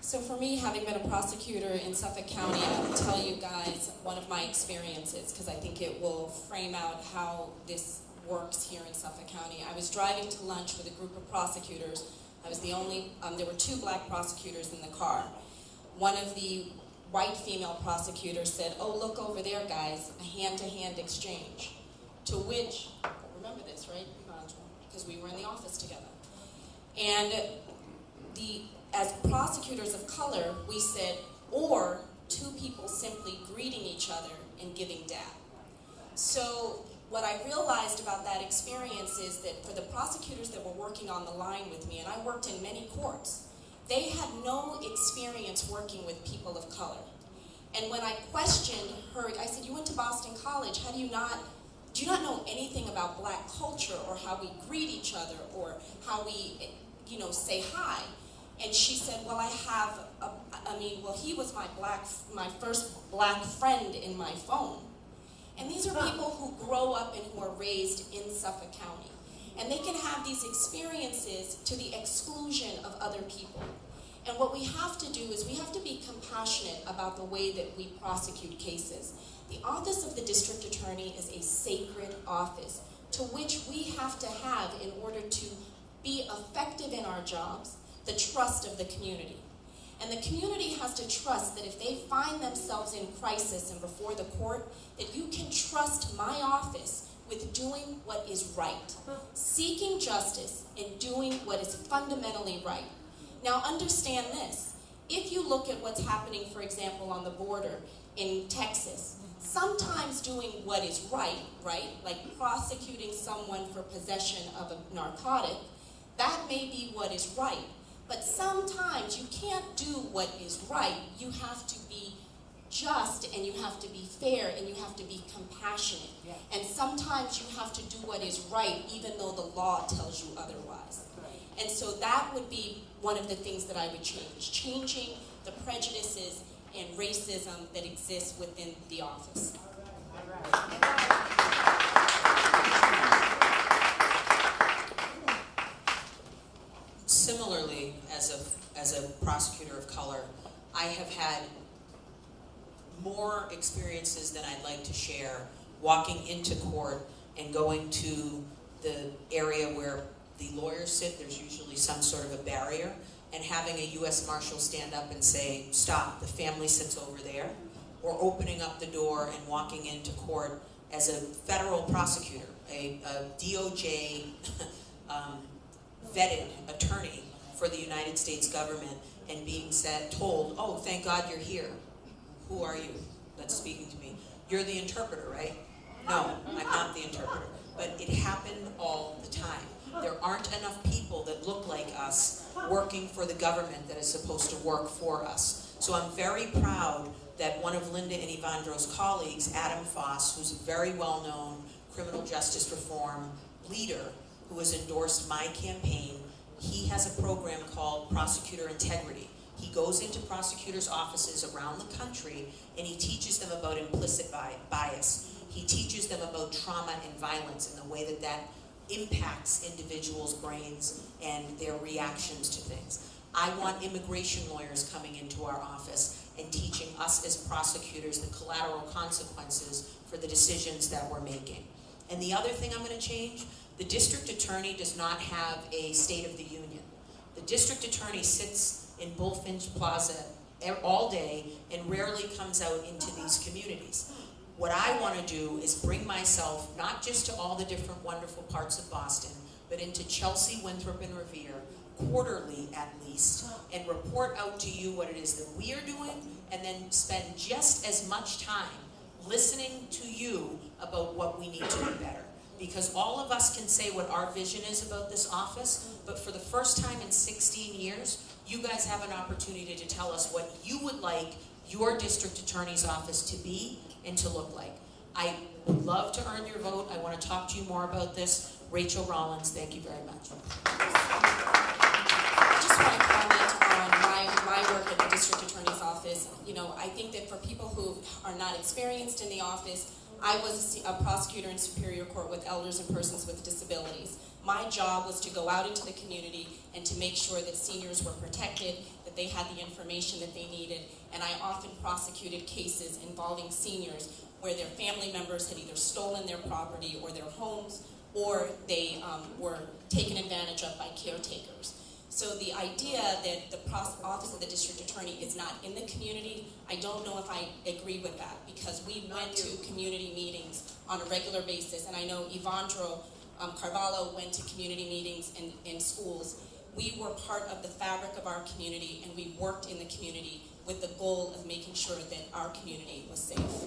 So for me, having been a prosecutor in Suffolk County, I can tell you guys one of my experiences, because I think it will frame out how this works here in Suffolk County. I was driving to lunch with a group of prosecutors. I was the only, there were 2 black prosecutors in the car. One of the white female prosecutors said, "Oh, look over there, guys, a hand-to-hand exchange." To which, remember this, right? Because we were in the office together. And as prosecutors of color, we said, or 2 people simply greeting each other and giving dap. So what I realized about that experience is that for the prosecutors that were working on the line with me, and I worked in many courts, they had no experience working with people of color. And when I questioned her, I said, "You went to Boston College, do you not know anything about black culture or how we greet each other or how we, say hi?" And she said, "Well, he was my first black friend in my phone." And these are people who grow up and who are raised in Suffolk County. And they can have these experiences to the exclusion of other people. And what we have to do is we have to be compassionate about the way that we prosecute cases. The office of the district attorney is a sacred office to which we have to have, in order to be effective in our jobs, the trust of the community. And the community has to trust that if they find themselves in crisis and before the court, that you can trust my office with doing what is right, seeking justice and doing what is fundamentally right. Now understand this, if you look at what's happening, for example, on the border in Texas, sometimes doing what is right, like prosecuting someone for possession of a narcotic, that may be what is right. But sometimes you can't do what is right. You have to be just, and you have to be fair, and you have to be compassionate. Yeah. And sometimes you have to do what is right, even though the law tells you otherwise. Right. And so that would be one of the things that I would change. Changing the prejudices and racism that exists within the office. All right. Similarly, as a prosecutor of color, I have had more experiences than I'd like to share walking into court and going to the area where the lawyers sit. There's usually some sort of a barrier, and having a U.S. Marshal stand up and say, "Stop, the family sits over there," or opening up the door and walking into court as a federal prosecutor, a DOJ vetted attorney for the United States government, and being told, "Oh, thank God you're here. Who are you that's speaking to me? You're the interpreter, right?" No, I'm not the interpreter. But it happened all the time. There aren't enough people that look like us working for the government that is supposed to work for us. So I'm very proud that one of Linda and Evandro's colleagues, Adam Foss, who's a very well-known criminal justice reform leader who has endorsed my campaign, he has a program called Prosecutor Integrity. He goes into prosecutors' offices around the country and he teaches them about implicit bias. He teaches them about trauma and violence and the way that that impacts individuals' brains and their reactions to things. I want immigration lawyers coming into our office and teaching us as prosecutors the collateral consequences for the decisions that we're making. And the other thing I'm going to change, the district attorney does not have a State of the Union. The district attorney sits in Bullfinch Plaza all day and rarely comes out into these communities. What I want to do is bring myself not just to all the different wonderful parts of Boston, but into Chelsea, Winthrop, and Revere, quarterly at least, and report out to you what it is that we are doing, and then spend just as much time listening to you about what we need to do better. Because all of us can say what our vision is about this office, but for the first time in 16 years, you guys have an opportunity to tell us what you would like your district attorney's office to be and to look like. I would love to earn your vote. I want to talk to you more about this. Rachel Rollins, thank you very much. I just want to comment on my work at the district attorney's office. You know, I think that for people who are not experienced in the office, I was a prosecutor in Superior Court with elders and persons with disabilities. My job was to go out into the community and to make sure that seniors were protected, that they had the information that they needed, and I often prosecuted cases involving seniors where their family members had either stolen their property or their homes, or they were taken advantage of by caretakers. So the idea that the Office of the District Attorney is not in the community, I don't know if I agree with that, because we went to community meetings on a regular basis, and I know Evandro Carvalho went to community meetings in schools. We were part of the fabric of our community, and we worked in the community with the goal of making sure that our community was safe.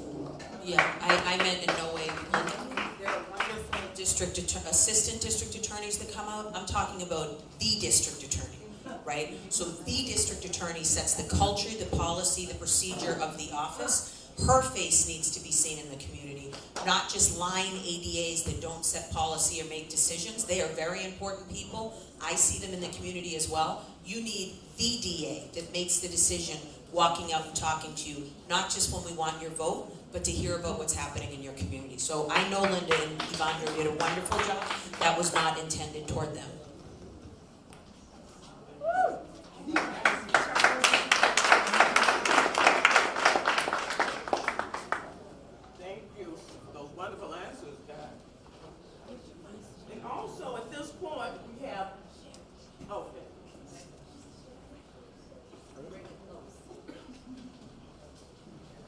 Yeah, I meant in no way, Linda. There are wonderful assistant district attorneys that come out. I'm talking about the district attorney, right? So the district attorney sets the culture, the policy, the procedure of the office. Her face needs to be seen in the community, not just line ADAs that don't set policy or make decisions. They are very important people. I see them in the community as well. You need the DA that makes the decision, walking out and talking to you, not just when we want your vote, but to hear about what's happening in your community. So I know Linda and Evandro did a wonderful job. That was not intended toward them. Thank you for those wonderful answers, guys. And also at this point, we have, okay.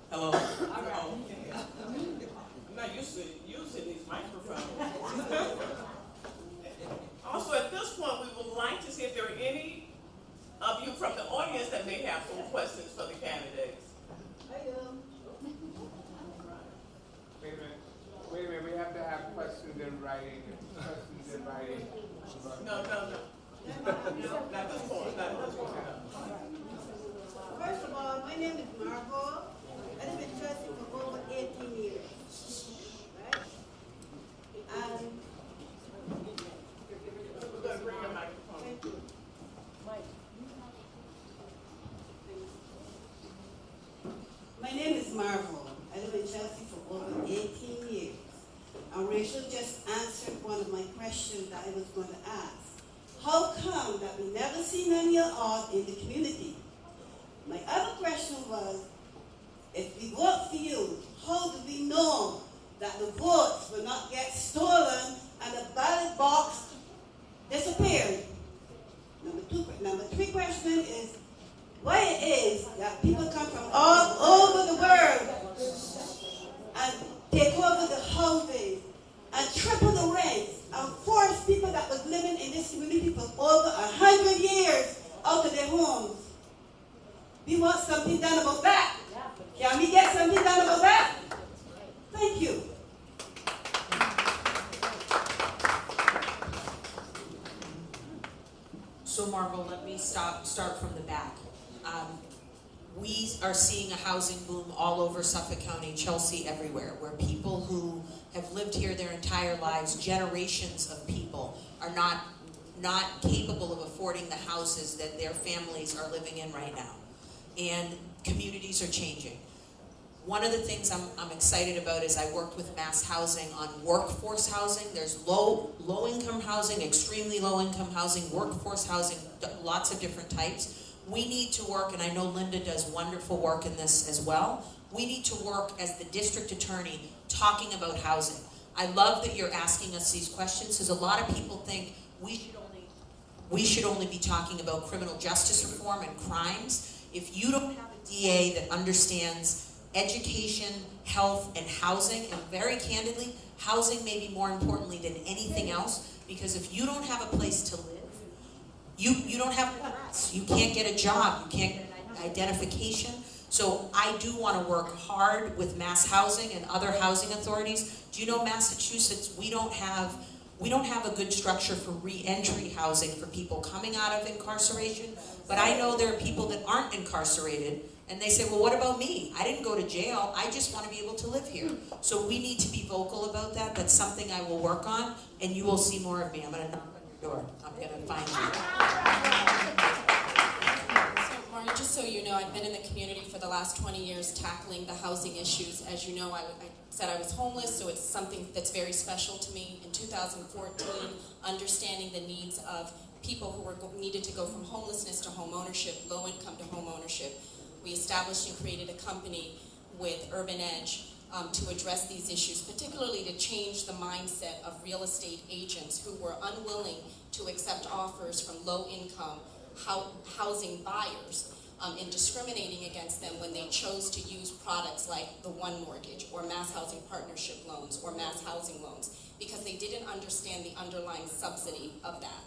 Hello. I'm not used to using these microphones. Also, at this point, we would like to see if there are any of you from the audience that may have some questions for the candidates. Wait a minute, we have to have questions in writing. No. Not this point, not this point. First of all, my name is Margot. I've been in Chelsea for over 18 years. Right? We're going to bring your microphone. Thank you. My name is Margot. I live in Chelsea for over 18 years. And Rachel just answered one of my questions that I was going to ask. How come that we never seen any of y'all in the community? My other question was, if we vote for you, how do we know that the votes will not get stolen and the ballot box disappeared? Number three question is, why it is that people come from all over the world and take over the houses and triple the rents and force people that was living in this community for over 100 years out of their homes? We want something done about that. Can we get something done about that? Thank you. So Marvel, let me start from the back. We are seeing a housing boom all over Suffolk County, Chelsea, everywhere, where people who have lived here their entire lives, generations of people, are not capable of affording the houses that their families are living in right now. And communities are changing. One of the things I'm excited about is I worked with Mass Housing on workforce housing. There's low-income housing, extremely low-income housing, workforce housing, lots of different types. We need to work, and I know Linda does wonderful work in this as well, we need to work as the district attorney talking about housing. I love that you're asking us these questions, because a lot of people think we should only be talking about criminal justice reform and crimes. If you don't have a DA that understands education, health, and housing, and very candidly, housing may be more importantly than anything else, because if you don't have a place to live, you don't have an address, you can't get a job, you can't get an identification. So I do want to work hard with Mass Housing and other housing authorities. Do you know Massachusetts, we don't have a good structure for re-entry housing for people coming out of incarceration, but I know there are people that aren't incarcerated, and they say, well, what about me? I didn't go to jail, I just want to be able to live here. So we need to be vocal about that. That's something I will work on, and you will see more of me. I'm going to knock on your door. I'm going to find you. So, Mario, just so you know, I've been in the community for the last 20 years tackling the housing issues. As you know, I said I was homeless, so it's something that's very special to me. In 2014, understanding the needs of people who needed to go from homelessness to home ownership, low income to home ownership, we established and created a company with Urban Edge to address these issues, particularly to change the mindset of real estate agents who were unwilling to accept offers from low-income housing buyers and discriminating against them when they chose to use products like the One Mortgage or Mass Housing Partnership loans or Mass Housing loans, because they didn't understand the underlying subsidy of that.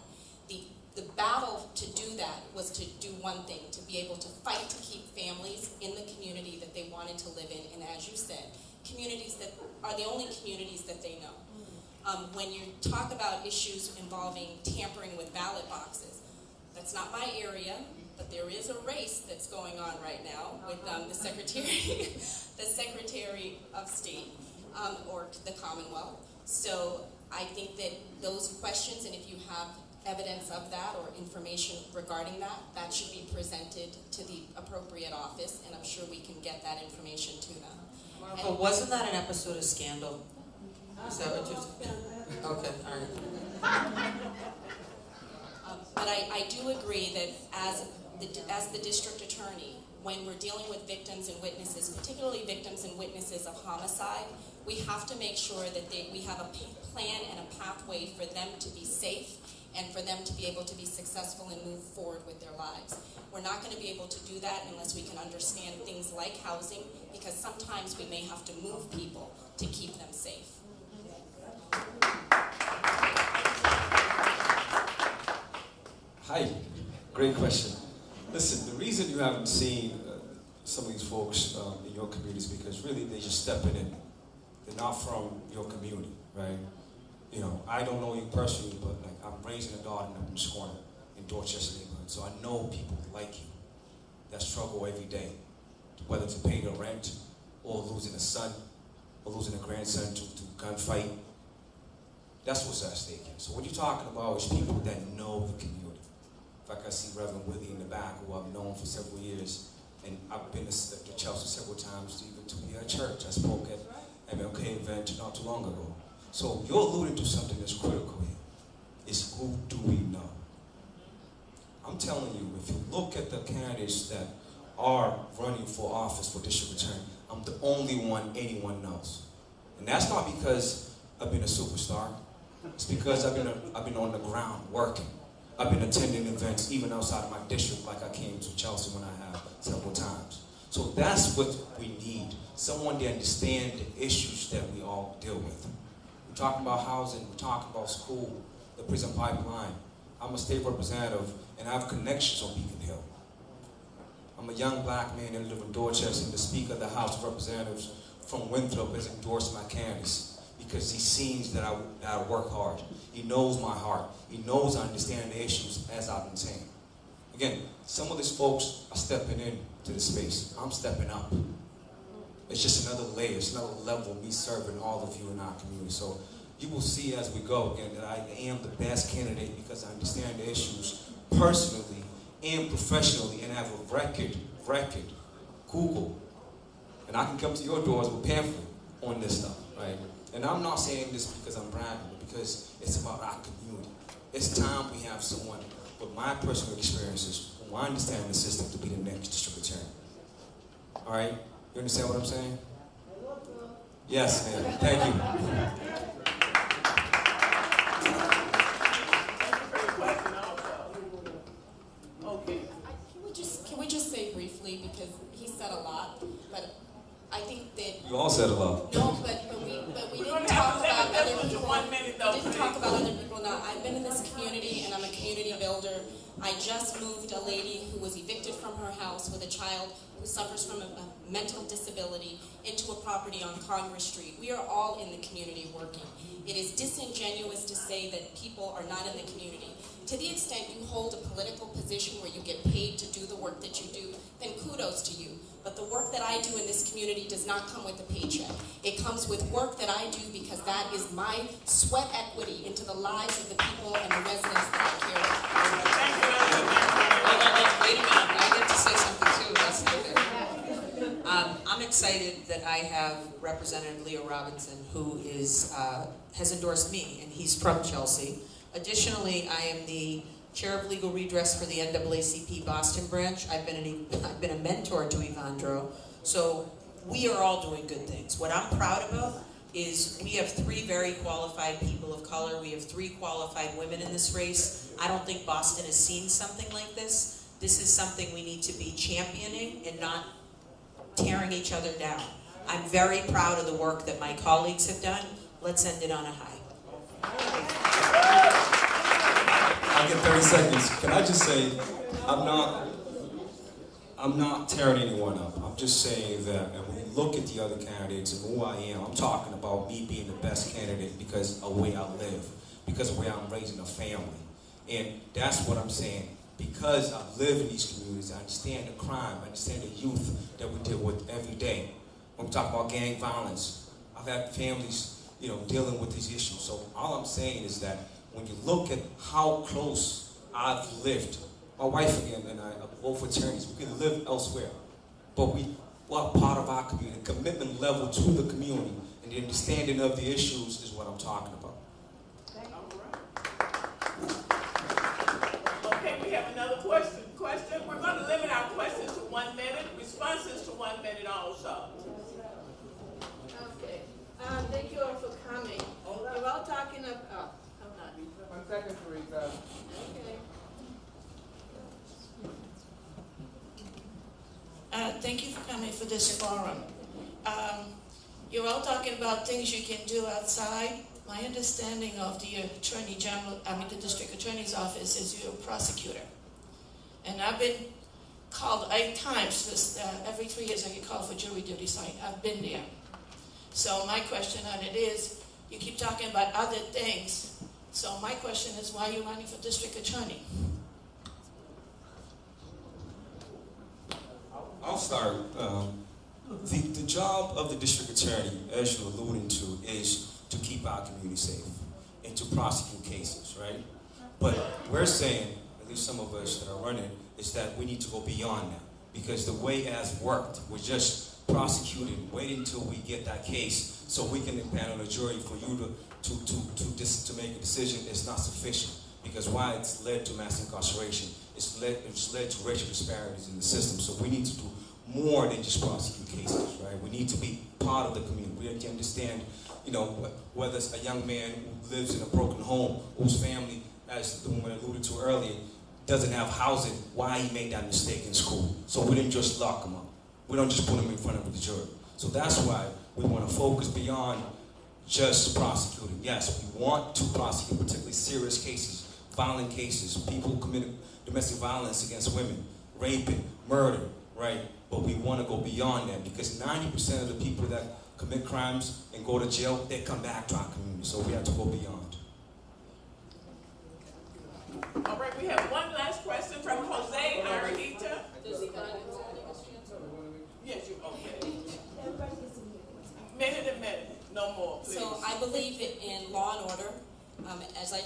The battle to do that was to do one thing, to be able to fight to keep families in the community that they wanted to live in, and as you said, communities that are the only communities that they know. When you talk about issues involving tampering with ballot boxes, that's not my area, but there is a race that's going on right now with the Secretary of State or the Commonwealth. So I think that those questions, and if you have evidence of that or information regarding that, that should be presented to the appropriate office, and I'm sure we can get that information to them. But wasn't that an episode of Scandal? Is that what you're saying? Okay, all right. But I do agree that as the district attorney, when we're dealing with victims and witnesses, particularly victims and witnesses of homicide, we have to make sure that we have a plan and a pathway for them to be safe and for them to be able to be successful and move forward with their lives. We're not going to be able to do that unless we can understand things like housing, because sometimes we may have to move people to keep them safe. Hi, great question. Listen, the reason you haven't seen some of these folks in your community is because really they're just stepping in. They're not from your community, right? You know, I don't know you personally, but like I'm raising a daughter in this corner in Dorchester neighborhood, so I know people like you that struggle every day, whether to pay the rent or losing a son or losing a grandson to gunfight. That's what's at stake here. So what you're talking about is people that know the community. In fact, I see Reverend Willie in the back, who I've known for several years, and I've been to Chelsea several times, even to the church. I spoke at MLK event not too long ago. So you're alluding to something that's critical here, is who do we know? I'm telling you, if you look at the candidates that are running for office for district attorney, I'm the only one anyone knows. And that's not because I've been a superstar. It's because I've been on the ground working. I've been attending events even outside of my district, like I came to Chelsea when I have several times. So that's what we need. Someone to understand the issues that we all deal with. We're talking about housing, we're talking about school, the prison pipeline. I'm a state representative and I have connections on Beacon Hill. I'm a young black man that lives in Dorchester, and the Speaker of the House of Representatives from Winthrop has endorsed my candidacy because he sees that I work hard. He knows my heart. He knows I understand the issues as I've been saying. Again, some of these folks are stepping into the space. I'm stepping up. It's just another layer, it's another level of me serving all of you in our community. So you will see as we go again that I am the best candidate because I understand the issues personally and professionally and have a record, Google. And I can come to your doors with pamphlet on this stuff, right? And I'm not saying this because I'm bragging, but because it's about our community. It's time we have someone with my personal experiences who understand the system to be the next district attorney. All right? You understand what I'm saying? Yes, ma'am. Thank you. Okay. Can we just say briefly, because he said a lot, but I think that You all said a lot. no, but we didn't talk about other people. 1 minute though. We didn't talk about other people. Now, I've been in this community and I'm a community builder. I just moved a lady who was evicted from her house with a child who suffers from a mental disability into a property on Congress Street. We are all in the community working. It is disingenuous to say that people are not in the community. To the extent you hold a political position where you get paid to do the work that you do, then kudos to you. But the work that I do in this community does not come with a paycheck. It comes with work that I do because that is my sweat equity into the lives of the people and the residents that I care about. Thank you. Wait a minute, I get to say something too, that's not fair. I'm excited that I have Representative Leo Robinson, who is, has endorsed me, and he's from Chelsea. Additionally, I am the Chair of Legal Redress for the NAACP Boston branch. I've been a mentor to Evandro, so we are all doing good things. What I'm proud about is we have 3 very qualified people of color. We have 3 qualified women in this race. I don't think Boston has seen something like this. This is something we need to be championing and not tearing each other down. I'm very proud of the work that my colleagues have done. Let's end it on a high. I get 30 seconds. Can I just say, I'm not tearing anyone up. I'm just saying that, and when you look at the other candidates and who I am, I'm talking about me being the best candidate because of the way I live, because of the way I'm raising a family. And that's what I'm saying. Because I live in these communities, I understand the crime, I understand the youth that we deal with every day. When we talk about gang violence, I've had families, dealing with these issues. So all I'm saying is that when you look at how close I've lived, my wife again and I are both attorneys, we can live elsewhere, but we are part of our community. Commitment level to the community and the understanding of the issues is what I'm talking about. Okay, we have another question. We're going to limit our questions to 1 minute, responses to 1 minute also. Okay. Thank you all for coming. We're all talking about. Hold on. 1 second, Teresa. Okay. Thank you for coming for this forum. You're all talking about things you can do outside. My understanding of the the district attorney's office is you're a prosecutor. And I've been called 8 times. Every 3 years I get called for jury duty, so I've been there. So my question on it is, you keep talking about other things. So my question is, why are you running for district attorney? I'll start. The job of the district attorney, as you're alluding to, is to keep our community safe and to prosecute cases, right? But we're saying, at least some of us that are running, is that we need to go beyond that. Because the way it has worked, we're just prosecuting, waiting until we get that case so we can impanel a jury for you to make a decision is not sufficient. Because why it's led to mass incarceration, it's led to racial disparities in the system. So we need to do more than just prosecute cases, right? We need to be part of the community. We have to understand, whether it's a young man who lives in a broken home, whose family, as the woman alluded to earlier, doesn't have housing, why he made that mistake in school. So we didn't just lock him up. We don't just put him in front of the jury. So that's why we want to focus beyond just prosecuting. Yes, we want to prosecute particularly serious cases, violent cases, people committing domestic violence against women, raping, murder, right? But we want to go beyond that because 90% of the people that commit crimes and go to jail, they come back to our community. So we have to go beyond. All right, we have one last question from Jose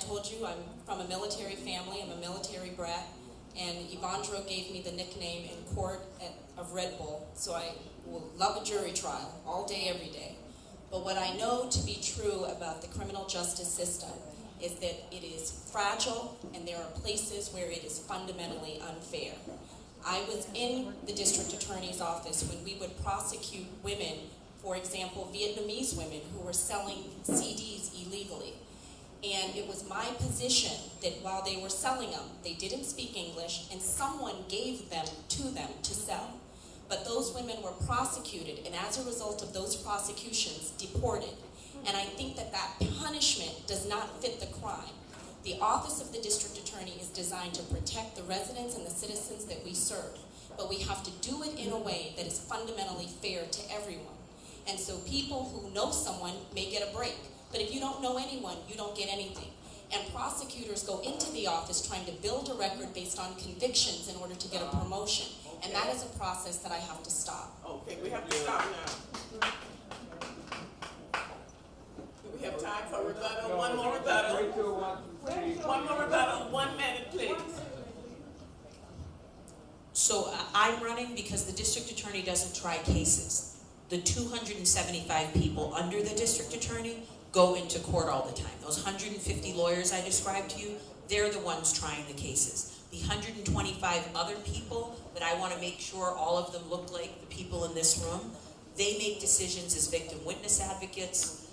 told you, I'm from a military family, I'm a military brat, and Evandro gave me the nickname in court of Red Bull, so I will love a jury trial all day, every day. But what I know to be true about the criminal justice system is that it is fragile and there are places where it is fundamentally unfair. I was in the district attorney's office when we would prosecute women, for example, Vietnamese women who were selling CDs illegally. And it was my position that while they were selling them, they didn't speak English, and someone gave them to sell. But those women were prosecuted, and as a result of those prosecutions, deported. And I think that that punishment does not fit the crime. The office of the district attorney is designed to protect the residents and the citizens that we serve. But we have to do it in a way that is fundamentally fair to everyone. And so people who know someone may get a break. But if you don't know anyone, you don't get anything. And prosecutors go into the office trying to build a record based on convictions in order to get a promotion. And that is a process that I have to stop. Okay, we have to stop now. Do we have time for rebuttal? No, One more rebuttal. wait till 1, One more rebuttal, 1 minute, please. So I'm running because the district attorney doesn't try cases. The 275 people under the district attorney go into court all the time. Those 150 lawyers I described to you, they're the ones trying the cases. The 125 other people that I want to make sure all of them look like the people in this room, they make decisions as victim witness advocates,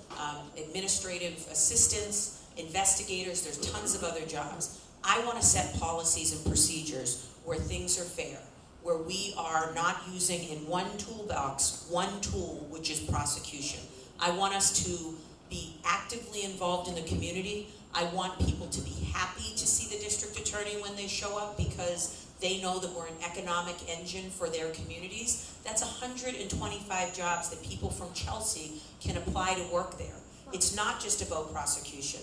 administrative assistants, investigators, there's tons of other jobs. I want to set policies and procedures where things are fair, where we are not using in one toolbox, one tool, which is prosecution. I want us to be actively involved in the community. I want people to be happy to see the district attorney when they show up because they know that we're an economic engine for their communities. That's 125 jobs that people from Chelsea can apply to work there. It's not just about prosecution.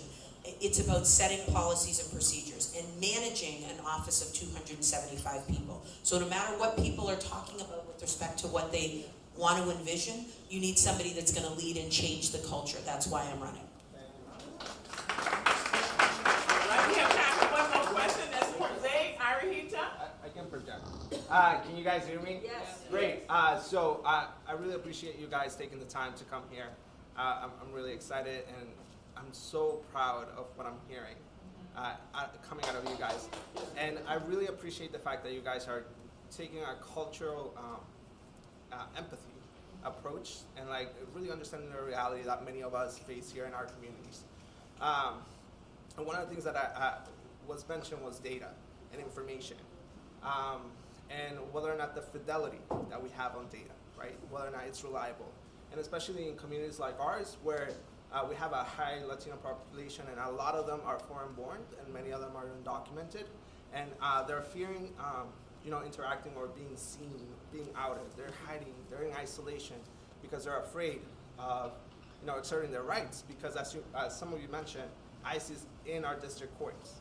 It's about setting policies and procedures and managing an office of 275 people. So no matter what people are talking about with respect to what they want to envision, you need somebody that's going to lead and change the culture. That's why I'm running. All right, we have time for one more question. That's Jose Arahita. I can project. Can you guys hear me? Yes. Great. So I really appreciate you guys taking the time to come here. I'm really excited and I'm so proud of what I'm hearing coming out of you guys. And I really appreciate the fact that you guys are taking a cultural empathy approach and like really understanding the reality that many of us face here in our communities. And one of the things that was mentioned was data and information. And whether or not the fidelity that we have on data, right? Whether or not it's reliable. And especially in communities like ours where we have a high Latino population and a lot of them are foreign born and many of them are undocumented. And they're fearing interacting or being seen, being outed. They're hiding, they're in isolation because they're afraid of exerting their rights because as some of you mentioned, ICE is in our district courts,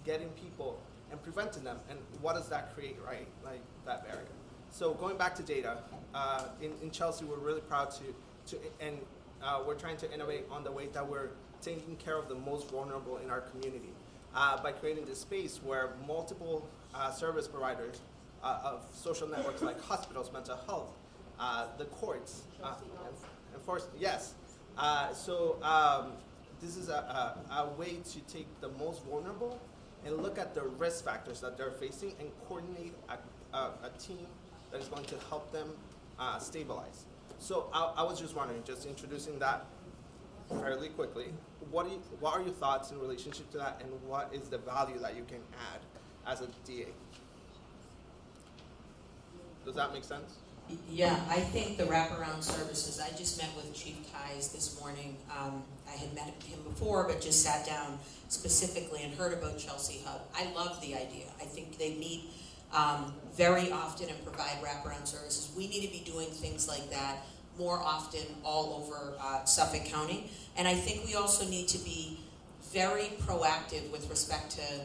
getting people and preventing them. And what does that create, right? Like that barrier. So going back to data, in Chelsea, we're really proud and we're trying to innovate on the way that we're taking care of the most vulnerable in our community by creating this space where multiple service providers of social networks like hospitals, mental health, the courts, enforcement, yes. This is a way to take the most vulnerable and look at the risk factors that they're facing and coordinate a team that is going to help them stabilize. So I was just wondering, just introducing that fairly quickly, what are your thoughts in relationship to that and what is the value that you can add as a DA? Does that make sense? Yeah, I think the wraparound services, I just met with Chief Kais this morning. I had met him before, but just sat down specifically and heard about Chelsea Hub. I love the idea. I think they meet very often and provide wraparound services. We need to be doing things like that more often all over Suffolk County. And I think we also need to be very proactive with respect to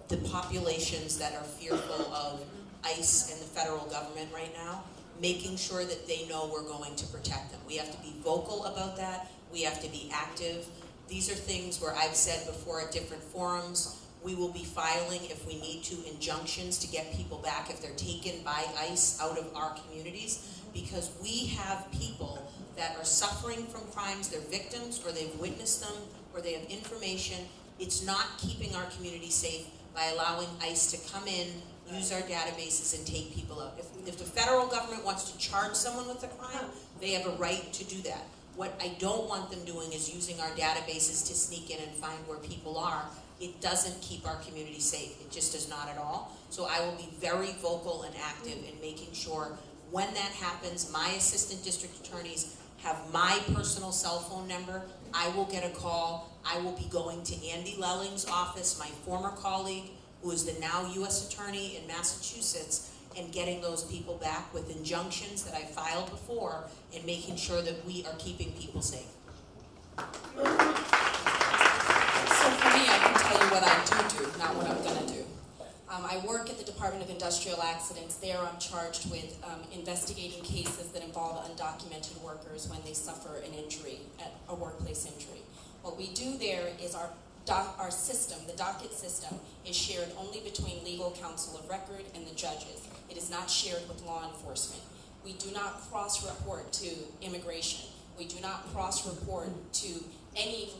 the populations that are fearful of ICE and the federal government right now, making sure that they know we're going to protect them. We have to be vocal about that. We have to be active. These are things where I've said before at different forums, we will be filing, if we need to, injunctions to get people back if they're taken by ICE out of our communities, because we have people that are suffering from crimes, they're victims, or they've witnessed them, or they have information. It's not keeping our community safe by allowing ICE to come in, use our databases, and take people out. If the federal government wants to charge someone with a crime, they have a right to do that. What I don't want them doing is using our databases to sneak in and find where people are. It doesn't keep our community safe. It just does not at all. So I will be very vocal and active in making sure when that happens, my assistant district attorneys have my personal cell phone number. I will get a call. I will be going to Andy Lelling's office, my former colleague, who is the now U.S. Attorney in Massachusetts, and getting those people back with injunctions that I filed before and making sure that we are keeping people safe. So for me, I can tell you what I do, not what I'm going to do. I work at the Department of Industrial Accidents. There I'm charged with investigating cases that involve undocumented workers when they suffer an injury, a workplace injury. What we do there is our system, the docket system, is shared only between legal counsel of record and the judges. It is not shared with law enforcement. We do not cross-report to immigration. We do not cross-report to any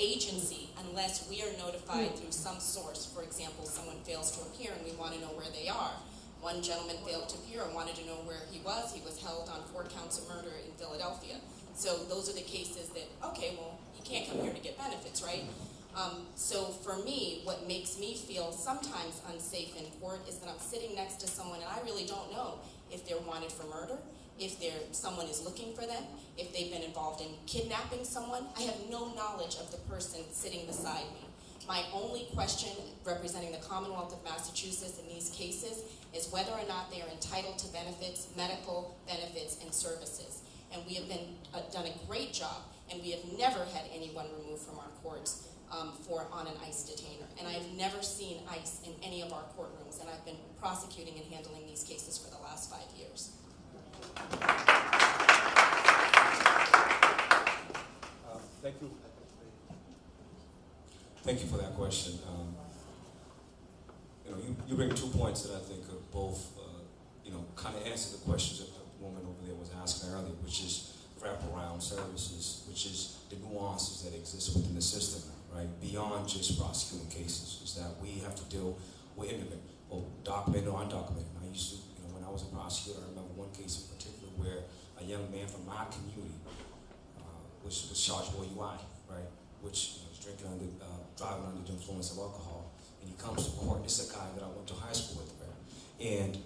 agency unless we are notified through some source. For example, someone fails to appear and we want to know where they are. One gentleman failed to appear and wanted to know where he was. He was held on 4 counts of murder in Philadelphia. So those are the cases that, okay, well, he can't come here to get benefits, right? So for me, what makes me feel sometimes unsafe in court is that I'm sitting next to someone and I really don't know if they're wanted for murder, if someone is looking for them, if they've been involved in kidnapping someone. I have no knowledge of the person sitting beside me. My only question representing the Commonwealth of Massachusetts in these cases is whether or not they are entitled to benefits, medical benefits, and services. And we have done a great job, and we have never had anyone removed from our courts on an ICE detainer. And I have never seen ICE in any of our courtrooms, and I've been prosecuting and handling these cases for the last 5 years. Thank you. Thank you for that question. You bring 2 points that I think are both, kind of answer the questions that the woman over there was asking earlier, which is wraparound services, which is the nuances that exist within the system, right? Beyond just prosecuting cases, is that we have to deal with immigrant, both documented or undocumented. I used to, when I was a prosecutor, I remember one case in particular where a young man from my community was charged with OUI, right? Which was driving under the influence of alcohol, and he comes to court. This is a guy that I went to high school with, right? And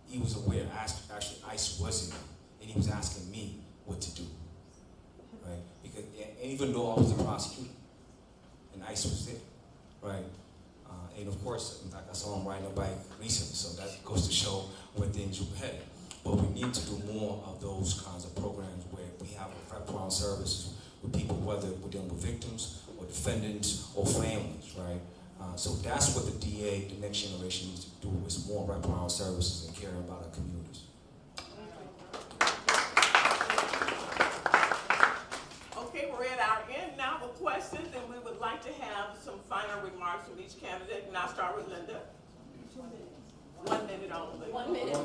he was aware. Actually, ICE was in there, and he was asking me what to do, right? Because even though I was a prosecutor, and ICE was there, right? And of course, in fact, I saw him riding a bike recently, so that goes to show where things were headed. But we need to do more of those kinds of programs where we have wraparound services with people, whether we're dealing with victims or defendants or families, right? So that's what the DA, the next generation, needs to do, is more wraparound services and caring about our communities. Okay, we're at our end now of questions, and we would like to have some final remarks from each candidate. And I'll start with Linda. 1 minute only. 1 minute.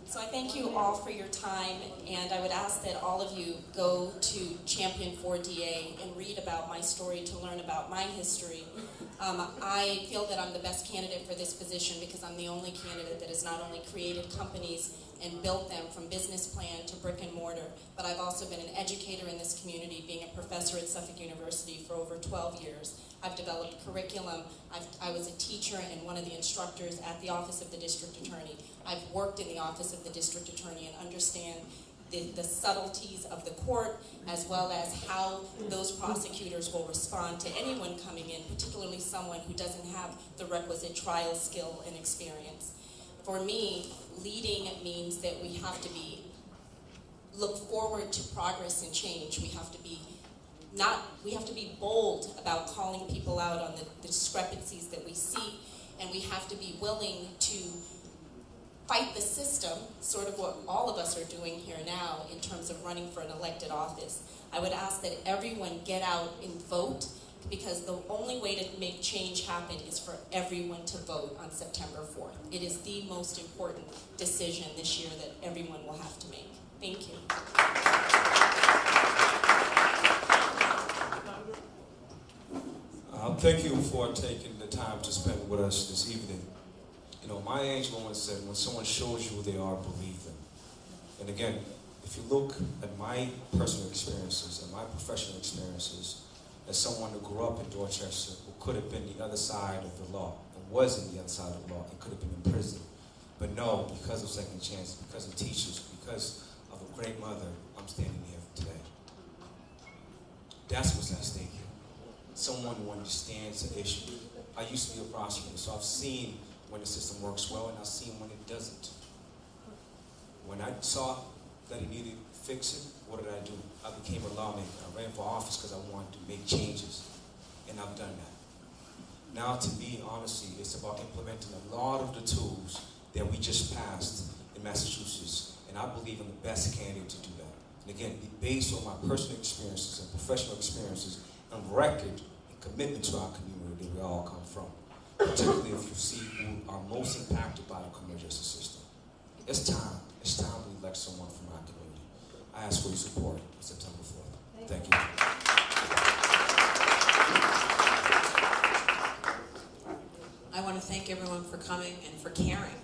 So I thank you all for your time, and I would ask that all of you go to Champion4DA and read about my story to learn about my history. I feel that I'm the best candidate for this position because I'm the only candidate that has not only created companies and built them from business plan to brick and mortar, but I've also been an educator in this community, being a professor at Suffolk University for over 12 years. I've developed curriculum. I was a teacher and one of the instructors at the Office of the District Attorney. I've worked in the Office of the District Attorney and understand the subtleties of the court, as well as how those prosecutors will respond to anyone coming in, particularly someone who doesn't have the requisite trial skill and experience. For me, leading means that we have to look forward to progress and change. We have to be bold about calling people out on the discrepancies that we see, and we have to be willing to fight the system, sort of what all of us are doing here now in terms of running for an elected office, I would ask that everyone get out and vote, because the only way to make change happen is for everyone to vote on September 4th. It is the most important decision this year that everyone will have to make. Thank you. Thank you for taking the time to spend with us this evening. You know, Maya Angelou once said, when someone shows you who they are, believe them. And again, if you look at my personal experiences and my professional experiences, as someone who grew up in Dorchester, who could have been the other side of the law, and was in the other side of the law, and could have been in prison. But no, because of second chances, because of teachers, because of a great mother, I'm standing here today. That's what's at stake here. Someone who understands the issue. I used to be a prosecutor, so I've seen when the system works well, and I've seen when it doesn't. When I saw that it needed fixing, what did I do? I became a lawmaker. I ran for office because I wanted to make changes, and I've done that. Now, to me, honestly, it's about implementing a lot of the tools that we just passed in Massachusetts, and I believe I'm the best candidate to do that. And again, based on my personal experiences and professional experiences, and record and commitment to our community that we all come from, particularly if you see who are most impacted by the criminal justice system. It's time we elect someone from our community. I ask for your support on September 4th. Thank you. I want to thank everyone for coming and for caring.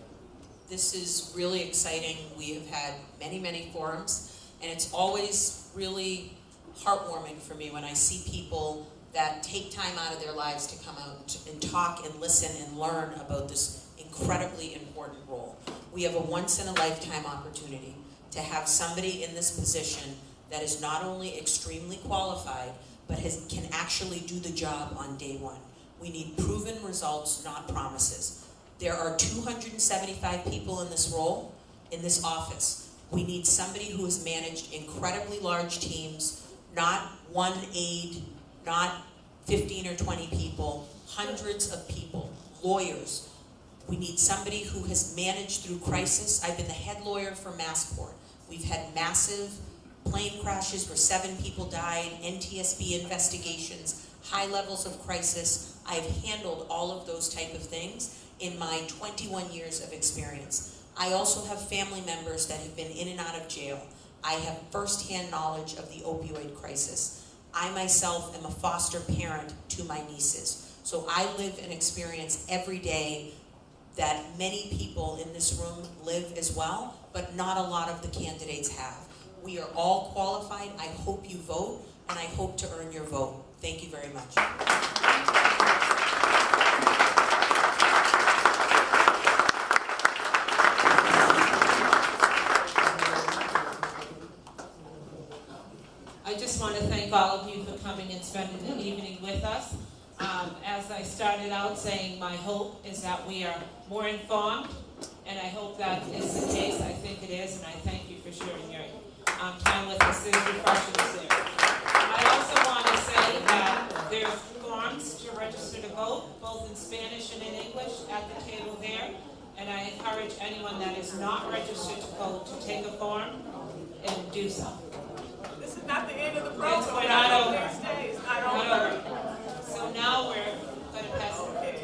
This is really exciting. We have had many, many forums, and it's always really heartwarming for me when I see people that take time out of their lives to come out and talk and listen and learn about this incredibly important role. We have a once-in-a-lifetime opportunity to have somebody in this position that is not only extremely qualified, but can actually do the job on day one. We need proven results, not promises. There are 275 people in this role, in this office. We need somebody who has managed incredibly large teams, not one aide, not 15 or 20 people, hundreds of people, lawyers. We need somebody who has managed through crisis. I've been the head lawyer for Massport. We've had massive plane crashes where 7 people died, NTSB investigations, high levels of crisis. I've handled all of those type of things in my 21 years of experience. I also have family members that have been in and out of jail. I have firsthand knowledge of the opioid crisis. I myself am a foster parent to my nieces. So I live and experience every day that many people in this room live as well, but not a lot of the candidates have. We are all qualified. I hope you vote, and I hope to earn your vote. Thank you very much. I just want to thank all of you for coming and spending the evening with us. As I started out saying, my hope is that we are more informed, and I hope that is the case. I think it is, and I thank you for sharing your time with us. There's refreshments there. I also want to say that there's forms to register to vote, both in Spanish and in English, at the table there. And I encourage anyone that is not registered to vote to take a form and do so. This is not the end of the program. We're not over. It's not over. So now we're going to pass it. Okay.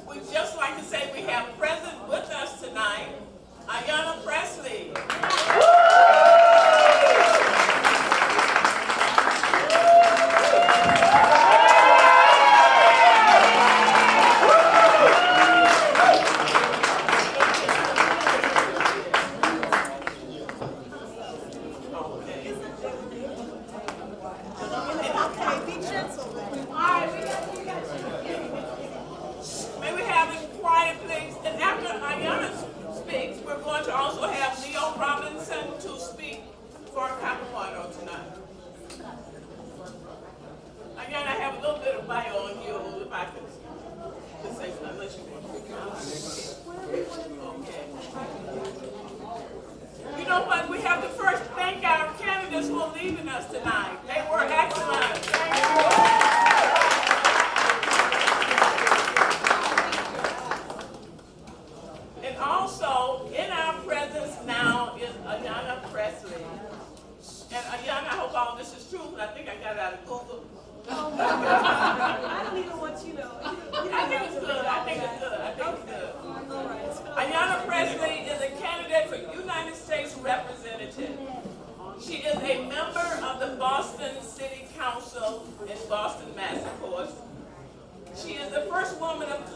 We'd just like to say we have present with us tonight, Ayanna Presley. May we have it quiet, please? And after Ayanna speaks, we're going to also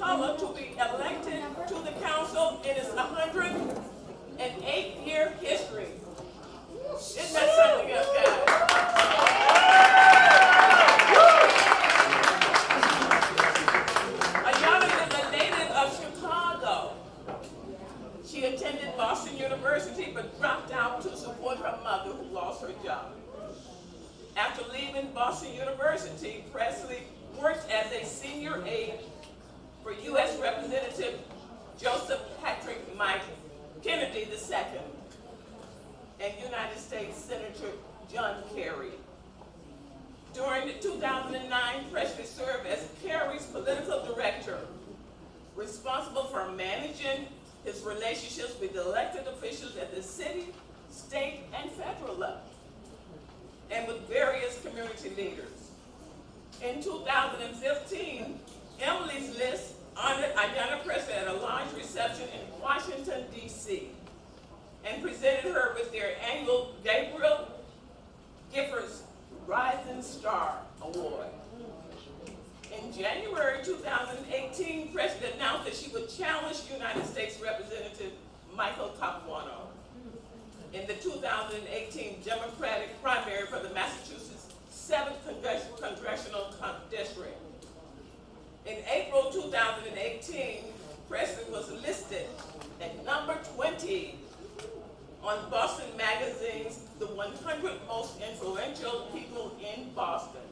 color to be elected to the council in its 108-year history. Isn't that something else, guys? Ayana is a native of Chicago. She attended Boston University but dropped out to support her mother who lost her job. After leaving Boston University, Presley worked as a senior aide for U.S. Representative Joseph Patrick Mike Kennedy II and United States Senator John Kerry. During the 2009, Presley served as Kerry's political director, responsible for managing his relationships with elected officials at the city, state, and federal level, and with various community leaders. In 2015, Emily's List honored Ayana Presley at a large reception in Washington, D.C., and presented her with their annual Gabriel Giffords Rising Star Award. In January 2018, Presley announced that she would challenge United States Representative Michael Capuano in the 2018 Democratic primary for the Massachusetts 7th Congressional District. In April 2018, Presley was listed at number 20 on Boston Magazine's The 100 Most Influential People in Boston.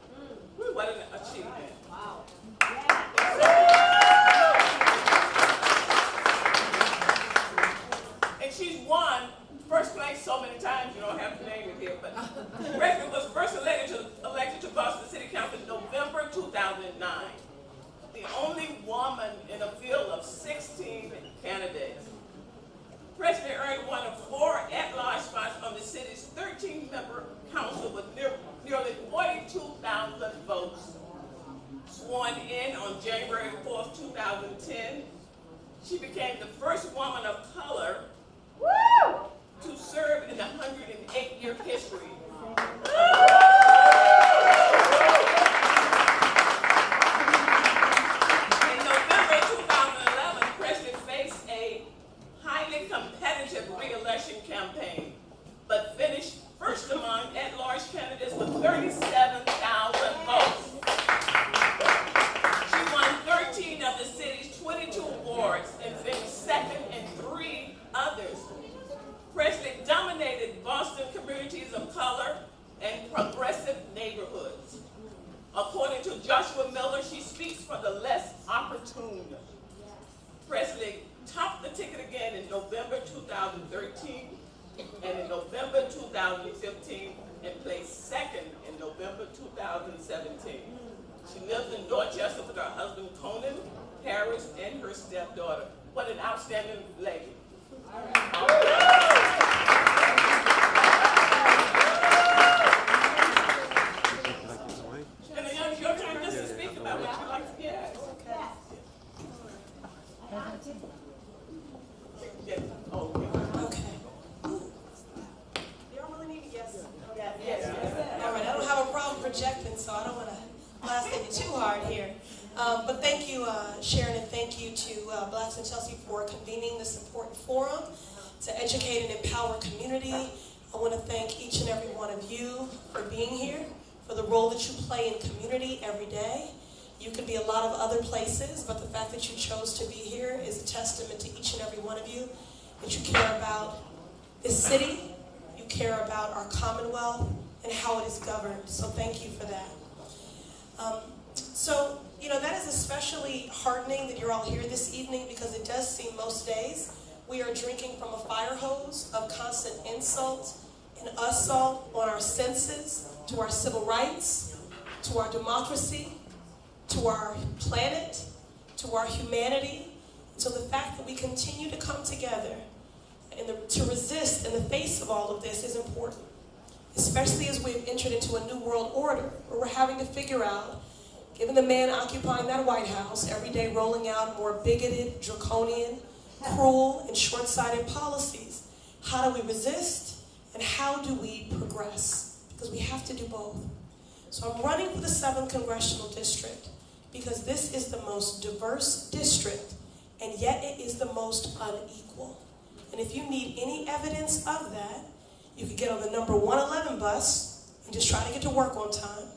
What an achievement. Wow. And she's won first place so many times you don't have to name it here, but Presley was first elected to Boston City Council in November 2009. The only woman in a field of 16 candidates. Presley earned one of 4 at-large spots on the city's 13-member council with nearly 42,000 votes. Sworn in on January 4th, 2010, she became the first woman of color to serve in the 108-year history. In November 2011, Presley faced a highly competitive re-election campaign, but finished first among at-large candidates with 37,000 votes. She won 13 of the city's 22 wards and finished second in 3 others. Presley dominated Boston communities of color and progressive neighborhoods. According to Joshua Miller, she speaks for the less opportune. Presley topped the ticket again in November 2013 and in November 2015 and placed second in November 2017. She lives in Dorchester with her husband Conan, Harris, and her stepdaughter. What an outstanding lady. And it's your turn just to speak about what you like to get. Yes. Oh, yeah. Okay. You all really need to yes. Yes. All right, I don't have a problem projecting, so I don't want to blast it too hard here. But thank you, Sharon, and thank you to Blacks in Chelsea for convening this important forum to educate and empower community. I want to thank each and every one of you for being here, for the role that you play in community every day. You could be a lot of other places, but the fact that you chose to be here is a testament to each and every one of you, that you care about this city, you care about our Commonwealth, and how it is governed. So thank you for that. So, that is especially heartening that you're all here this evening, because it does seem most days we are drinking from a fire hose of constant insult and assault on our senses, to our civil rights, to our democracy, to our planet, to our humanity. So the fact that we continue to come together and to resist in the face of all of this is important, especially as we've entered into a new world order where we're having to figure out, given the man occupying that White House, every day rolling out more bigoted, draconian, cruel, and short-sighted policies, how do we resist and how do we progress? Because we have to do both. So I'm running for the 7th Congressional District, because this is the most diverse district, and yet it is the most unequal. And if you need any evidence of that, you could get on the number 111 bus and just try to get to work on time.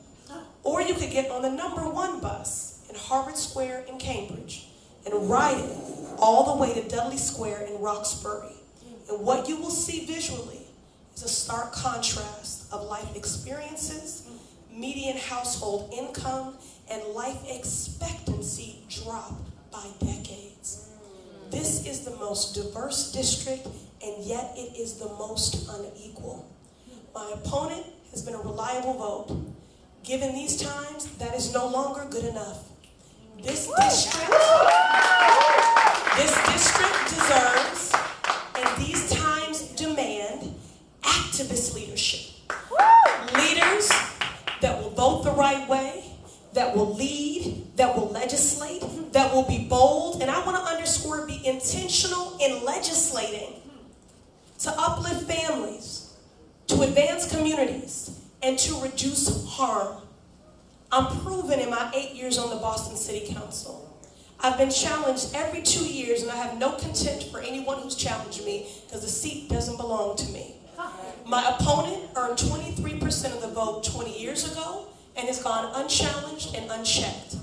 Or you could get on the number 1 bus in Harvard Square in Cambridge and ride it all the way to Dudley Square in Roxbury. And what you will see visually is a stark contrast of life experiences, median household income, and life expectancy drop by decades. This is the most diverse district, and yet it is the most unequal. My opponent has been a reliable vote. Given these times, that is no longer good enough. This district deserves, and these times demand, activist leadership. Leaders that will vote the right way, that will lead, that will legislate, that will be bold, and I want to underscore, be intentional in legislating to uplift families, to advance communities, and to reduce harm. I'm proven in my 8 years on the Boston City Council. I've been challenged every 2 years, and I have no contempt for anyone who's challenged me because the seat doesn't belong to me. My opponent earned 23% of the vote 20 years ago and has gone unchallenged and unchecked.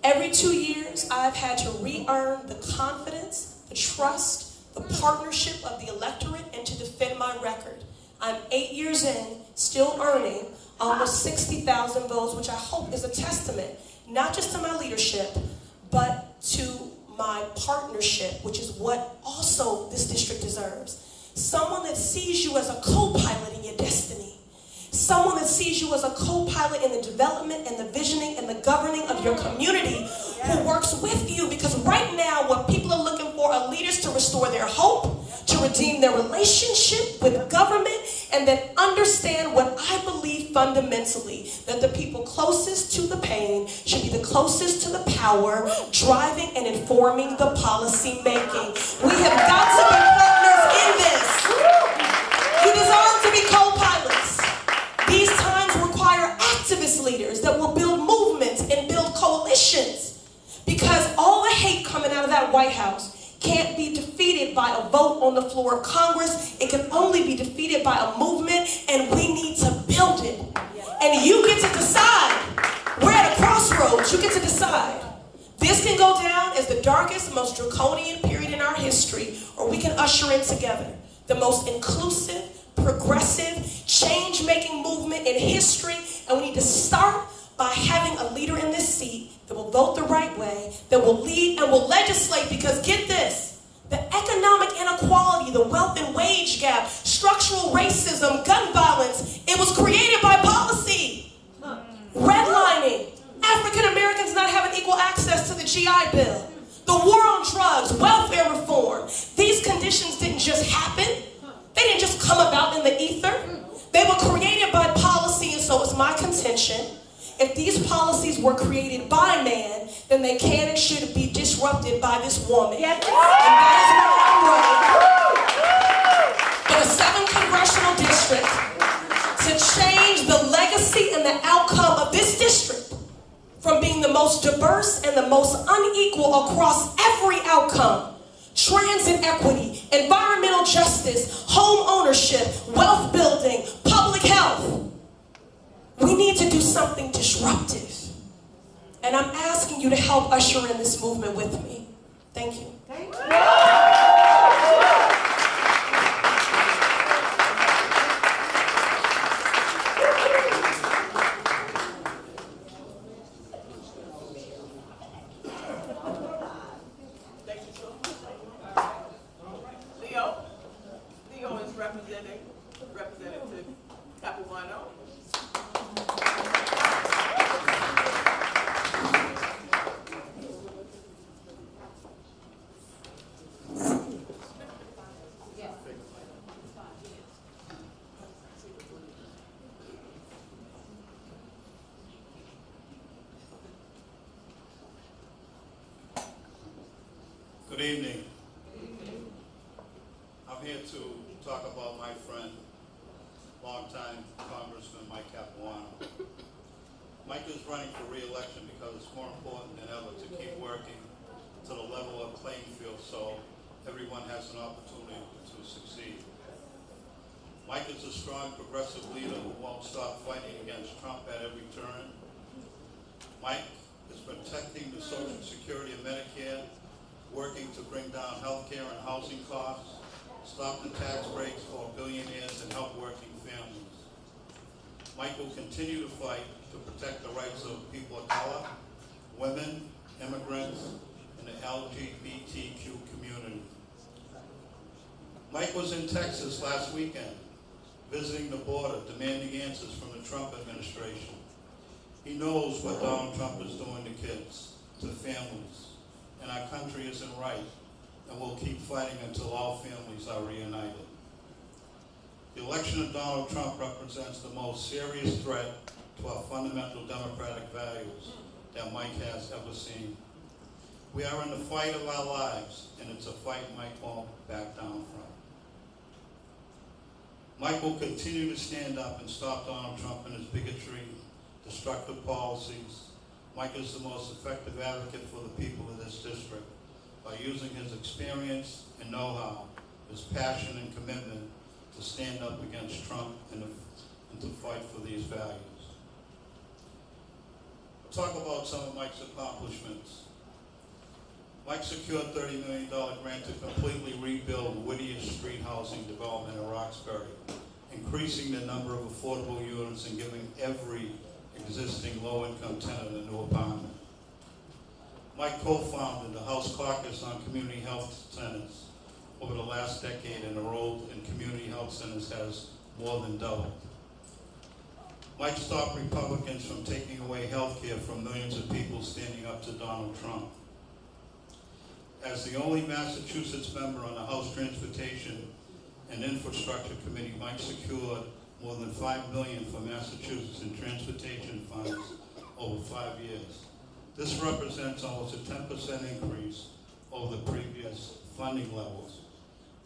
Every 2 years, I've had to re-earn the confidence, the trust, the partnership of the electorate, and to defend my record. I'm 8 years in, still earning almost 60,000 votes, which I hope is a testament, not just to my leadership, but to my partnership, which is what also this district deserves. Someone that sees you as a co-pilot in your destiny. Someone that sees you as a co-pilot in the development and the visioning and the governing of your community, who works with you, because right now what people are looking for are leaders to restore their hope, to redeem their relationship with government, and that understand what I believe fundamentally, that the people closest to the pain should be the closest to the power, driving and informing the policy making. We have got to be partners in this. You deserve to be co-pilots. These times require activist leaders that will build movements and build coalitions, because all the hate coming out of that White House can't be defeated by a vote on the floor of Congress. It can only be defeated by a movement, and we need to build it. And you get to decide. We're at a crossroads. You get to decide. This can go down as the darkest, most draconian period in our history, or we can usher in together the most inclusive, progressive, change-making movement in history. And we need to start by having a leader in this seat that will vote the right way, that will lead and will legislate, because get this, the economic inequality, the wealth and wage gap, structural racism, gun violence, it was created by policy. Redlining, African Americans not having equal access to the GI Bill, the war on drugs, welfare reform. These conditions didn't just happen. They didn't just come about in the ether. They were created by policy, and so it's my contention, if these policies were created by man, then they can and should be disrupted by this woman. Yes. And that is why I'm running for the 7th congressional district, to change the legacy and the outcome of this district from being the most diverse and the most unequal across every outcome. Transit equity, environmental justice, home ownership, wealth building, public health. We need to do something disruptive. And I'm asking you to help usher in this movement with me. Thank you. Thank you. Leo is representing Representative Capuano. Good evening. I'm here to talk about my friend, longtime Congressman Mike Capuano. Mike is running for re-election because it's more important than ever to keep working to the level of playing field so everyone has an opportunity to succeed. Mike is a strong progressive leader who won't stop fighting against Trump at every turn. Mike is protecting the Social Security and Medicare, working to bring down health care and housing costs, stop the tax breaks for billionaires, and help working families. Mike will continue to fight to protect the rights of people of color, women, immigrants, and the LGBTQ community. Mike was in Texas last weekend, visiting the border, demanding answers from the Trump administration. He knows what Donald Trump is doing to kids, to families, and our country isn't right, and we'll keep fighting until all families are reunited. The election of Donald Trump represents the most serious threat to our fundamental democratic values that Mike has ever seen. We are in the fight of our lives, and it's a fight Mike won't back down from. Mike will continue to stand up and stop Donald Trump and his bigotry, destructive policies. Mike is the most effective advocate for the people of this district by using his experience and know-how, his passion and commitment to stand up against Trump and to fight for these values. I'll talk about some of Mike's accomplishments. Mike secured a $30 million grant to completely rebuild Whittier Street housing development in Roxbury, increasing the number of affordable units and giving every existing low-income tenant a new apartment. Mike co-founded the House Caucus on Community Health Centers. Over the last decade, enrolled in community health centers has more than doubled. Mike stopped Republicans from taking away health care from millions of people standing up to Donald Trump. As the only Massachusetts member on the House Transportation and Infrastructure Committee, Mike secured more than $5 billion for Massachusetts in transportation funds over 5 years. This represents almost a 10% increase over the previous funding levels.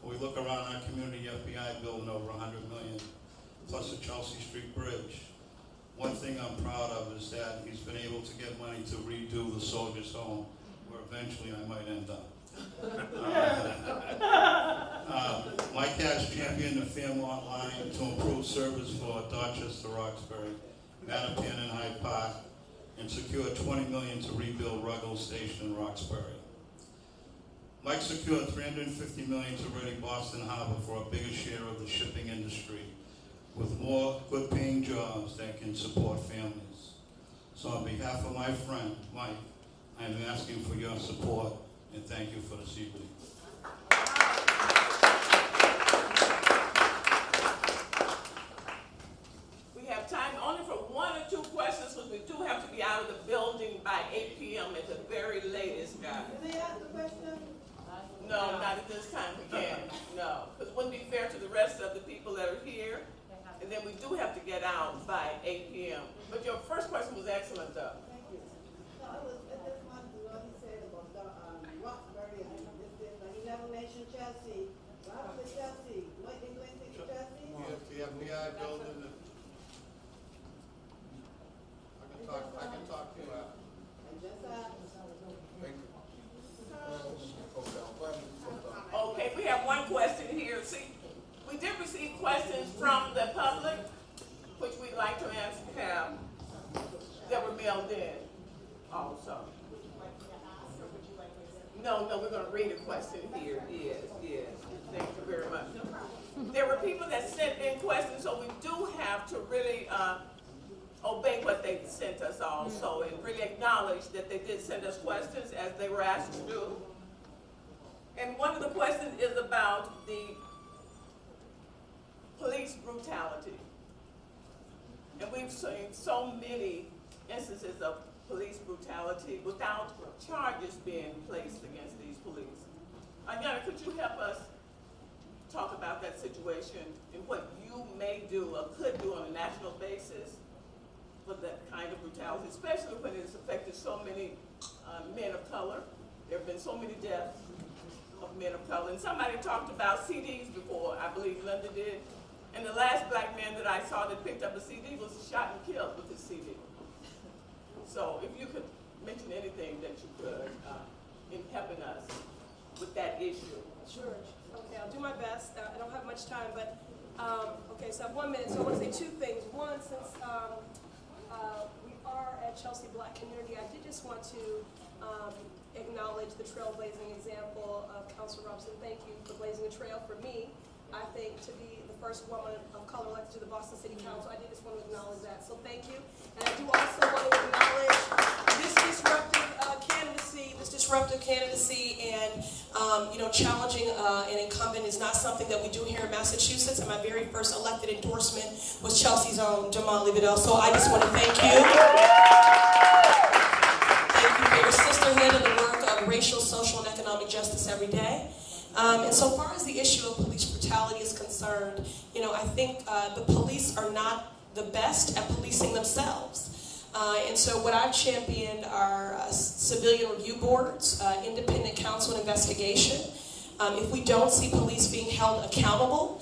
When we look around our community, FBI building over $100 million, plus the Chelsea Street Bridge. One thing I'm proud of is that he's been able to get money to redo the Soldiers' Home, where eventually I might end up. Mike has championed the Fairmont line to improve service for Dorchester, Roxbury, Mattapan, and Hyde Park, and secured $20 million to rebuild Ruggles Station in Roxbury. Mike secured $350 million to ready Boston Harbor for a bigger share of the shipping industry, with more good-paying jobs that can support families. So on behalf of my friend, Mike, I am asking for your support, and thank you for this evening. We have time only for 1 or 2 questions, because we do have to be out of the building by 8 p.m. at the very latest, guys. Can they ask the question? No, not at this time, we can't. No, because it wouldn't be fair to the rest of the people that are here. And then we do have to get out by 8 p.m. But your first question was excellent, though. Thank you. No, I just wanted to know what he said about Roxbury and this, but he never mentioned Chelsea. What happened to Chelsea? What they doing to Chelsea? Yes, the FBI building. I can talk to you after. I just Okay, we have one question here. See, we did receive questions from the public, which we'd like to have that were mailed in also. No, we're going to read a question here. Yes. Thank you very much. There were people that sent in questions, so we do have to really obey what they sent us also and really acknowledge that they did send us questions as they were asked to do. And one of the questions is about the police brutality. And we've seen so many instances of police brutality without charges being placed against these police. Ayanna, could you help us talk about that situation and what you may do or could do on a national basis for that kind of brutality, especially when it's affected so many men of color? There have been so many deaths of men of color. And somebody talked about CDs before, I believe Linda did. And the last black man that I saw that picked up a CD was shot and killed with his CD. So if you could mention anything that you could in helping us with that issue. Sure. Okay, I'll do my best. I don't have much time, but okay, so I have 1 minute. So I want to say 2 things. One, since we are at Chelsea Black Community, I did just want to acknowledge the trailblazing example of Councilor Robinson. Thank you for blazing a trail for me. I think to be the first woman of color elected to the Boston City Council, I did just want to acknowledge that. So thank you. And I do also want to acknowledge this disruptive candidacy, and challenging an incumbent is not something that we do here in Massachusetts. And my very first elected endorsement was Chelsea's own Jamal Livedell. So I just want to thank you. Thank you for your sisterhood and the work of racial, social, and economic justice every day. And so far as the issue of police brutality is concerned, I think the police are not the best at policing themselves. And so what I've championed are civilian review boards, independent counsel and investigation. If we don't see police being held accountable,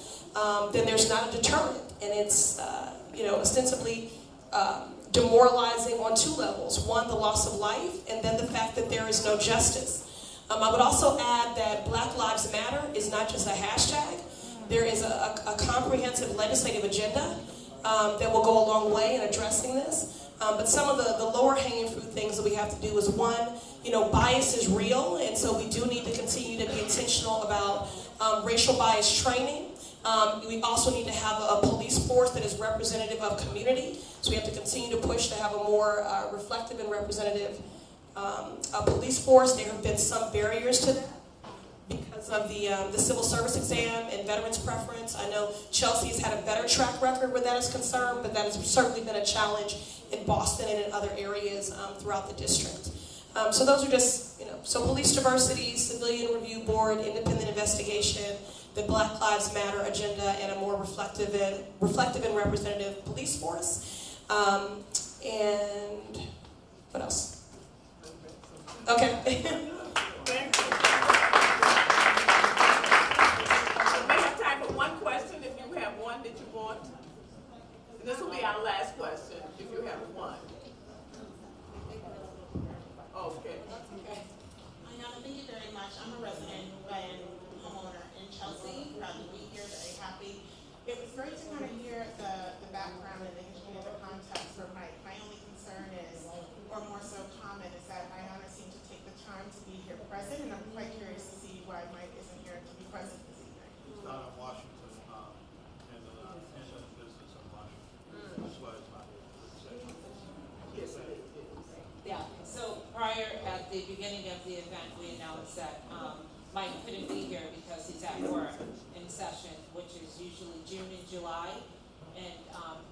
then there's not a deterrent. And it's, ostensibly demoralizing on 2 levels. One, the loss of life, and then the fact that there is no justice. I would also add that Black Lives Matter is not just a hashtag. There is a comprehensive legislative agenda that will go a long way in addressing this. But some of the lower hanging fruit things that we have to do is, one, bias is real, and so we do need to continue to be intentional about racial bias training. We also need to have a police force that is representative of community, so we have to continue to push to have a more reflective and representative police force. There have been some barriers to that because of the civil service exam and veterans preference. I know Chelsea has had a better track record where that is concerned, but that has certainly been a challenge in Boston and in other areas throughout the district. So those are just, so police diversity, civilian review board, independent investigation, the Black Lives Matter agenda, and a more reflective and representative police force. And what else? Okay. Thank you. We have time for one question if you have one that you want. This will be our last question if you have one. Okay. Ayana, thank you very much. I'm a resident and homeowner in Chelsea. Proud to be here, very happy. It was great to kind of hear the background and the history of the context for Mike. My only concern is, or more so comment, is that Ayana seemed to take the time to be here present, and I'm quite curious to see why Mike isn't here to be present this evening. It's not in Washington, in the business of Washington. That's why it's not here. Yes, it is. Yeah, so prior, at the beginning of the event, we announced that Mike couldn't be here because he's at work in session, which is usually June and July. And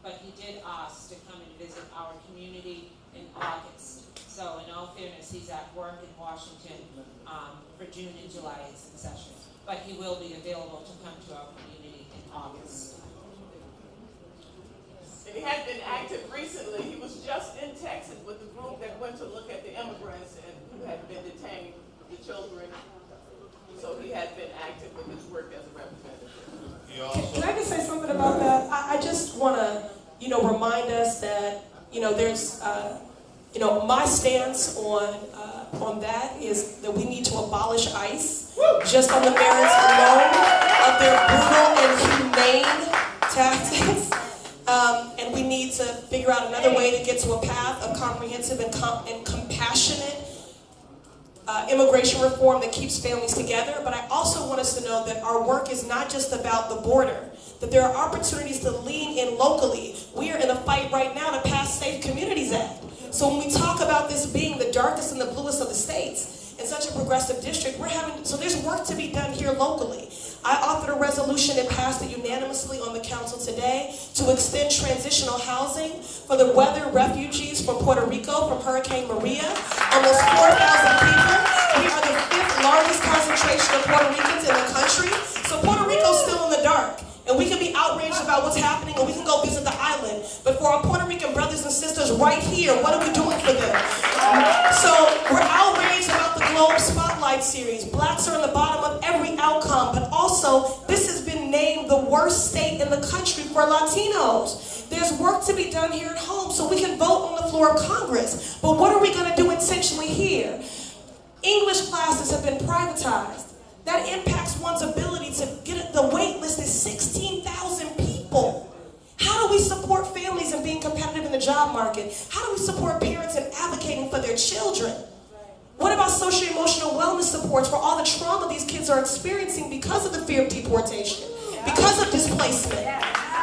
but he did ask to come and visit our community in August. So in all fairness, he's at work in Washington for June and July, it's in session. But he will be available to come to our community in August. And he had been active recently. He was just in Texas with the group that went to look at the immigrants and who had been detained, the children. So he had been active with his work as a representative. Can I just say something about that? I just want to, remind us that, there's, my stance on that is that we need to abolish ICE just on the merits alone of their brutal and humane tactics. And we need to figure out another way to get to a path of comprehensive and compassionate immigration reform that keeps families together. But I also want us to know that our work is not just about the border, that there are opportunities to lean in locally. We are in a fight right now to pass Safe Communities Act. So when we talk about this being the darkest and the bluest of the states, in such a progressive district, so there's work to be done here locally. I authored a resolution that passed it unanimously on the council today to extend transitional housing for the weather refugees from Puerto Rico from Hurricane Maria. Almost 4,000 people. We are the 5th largest concentration of Puerto Ricans in the country. So Puerto Rico's still in the dark. And we can be outraged about what's happening, and we can go visit the island. But for our Puerto Rican brothers and sisters right here, what are we doing for them? So we're outraged about the Globe Spotlight series. Blacks are in the bottom of every outcome, but also this has been named the worst state in the country for Latinos. There's work to be done here at home so we can vote on the floor of Congress. But what are we going to do intentionally here? English classes have been privatized. That impacts one's ability to get the wait list is 16,000 people. How do we support families in being competitive in the job market? How do we support parents in advocating for their children? What about socio-emotional wellness supports for all the trauma these kids are experiencing because of the fear of deportation, because of displacement?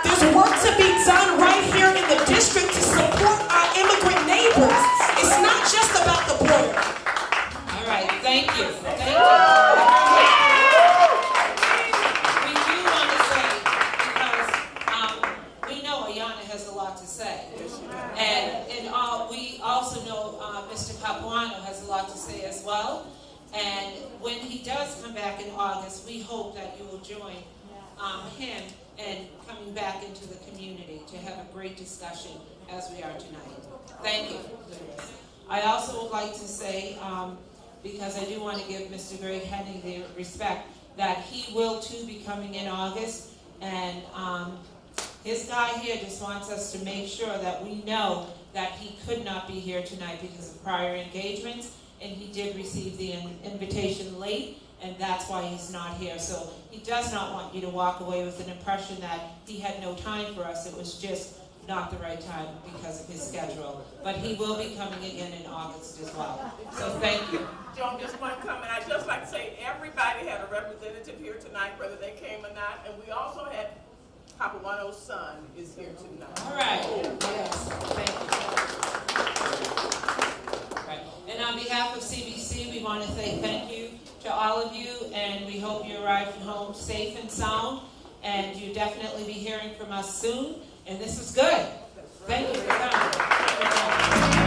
There's work to be done right here in the district to support our immigrant neighbors. It's not just about the border. All right, thank you. Thank you. We do want to say, because we know Ayanna has a lot to say. And we also know Mr. Capuano has a lot to say as well. And when he does come back in August, we hope that you will join him in coming back into the community to have a great discussion as we are tonight. Thank you. I also would like to say, because I do want to give Mr. Greg Henning the respect, that he will too be coming in August, and his guy here just wants us to make sure that we know that he could not be here tonight because of prior engagements, and he did receive the invitation late, and that's why he's not here. So he does not want you to walk away with an impression that he had no time for us. It was just not the right time because of his schedule. But he will be coming again in August as well. So thank you. Joan, just one comment. I'd just like to say everybody had a representative here tonight, whether they came or not, and we also had Papuano's son is here tonight. All right. Yes. Thank you. All right. And on behalf of CBC, we want to say thank you to all of you, and we hope you arrive home safe and sound, and you definitely be hearing from us soon, and this is good. Thank you for coming.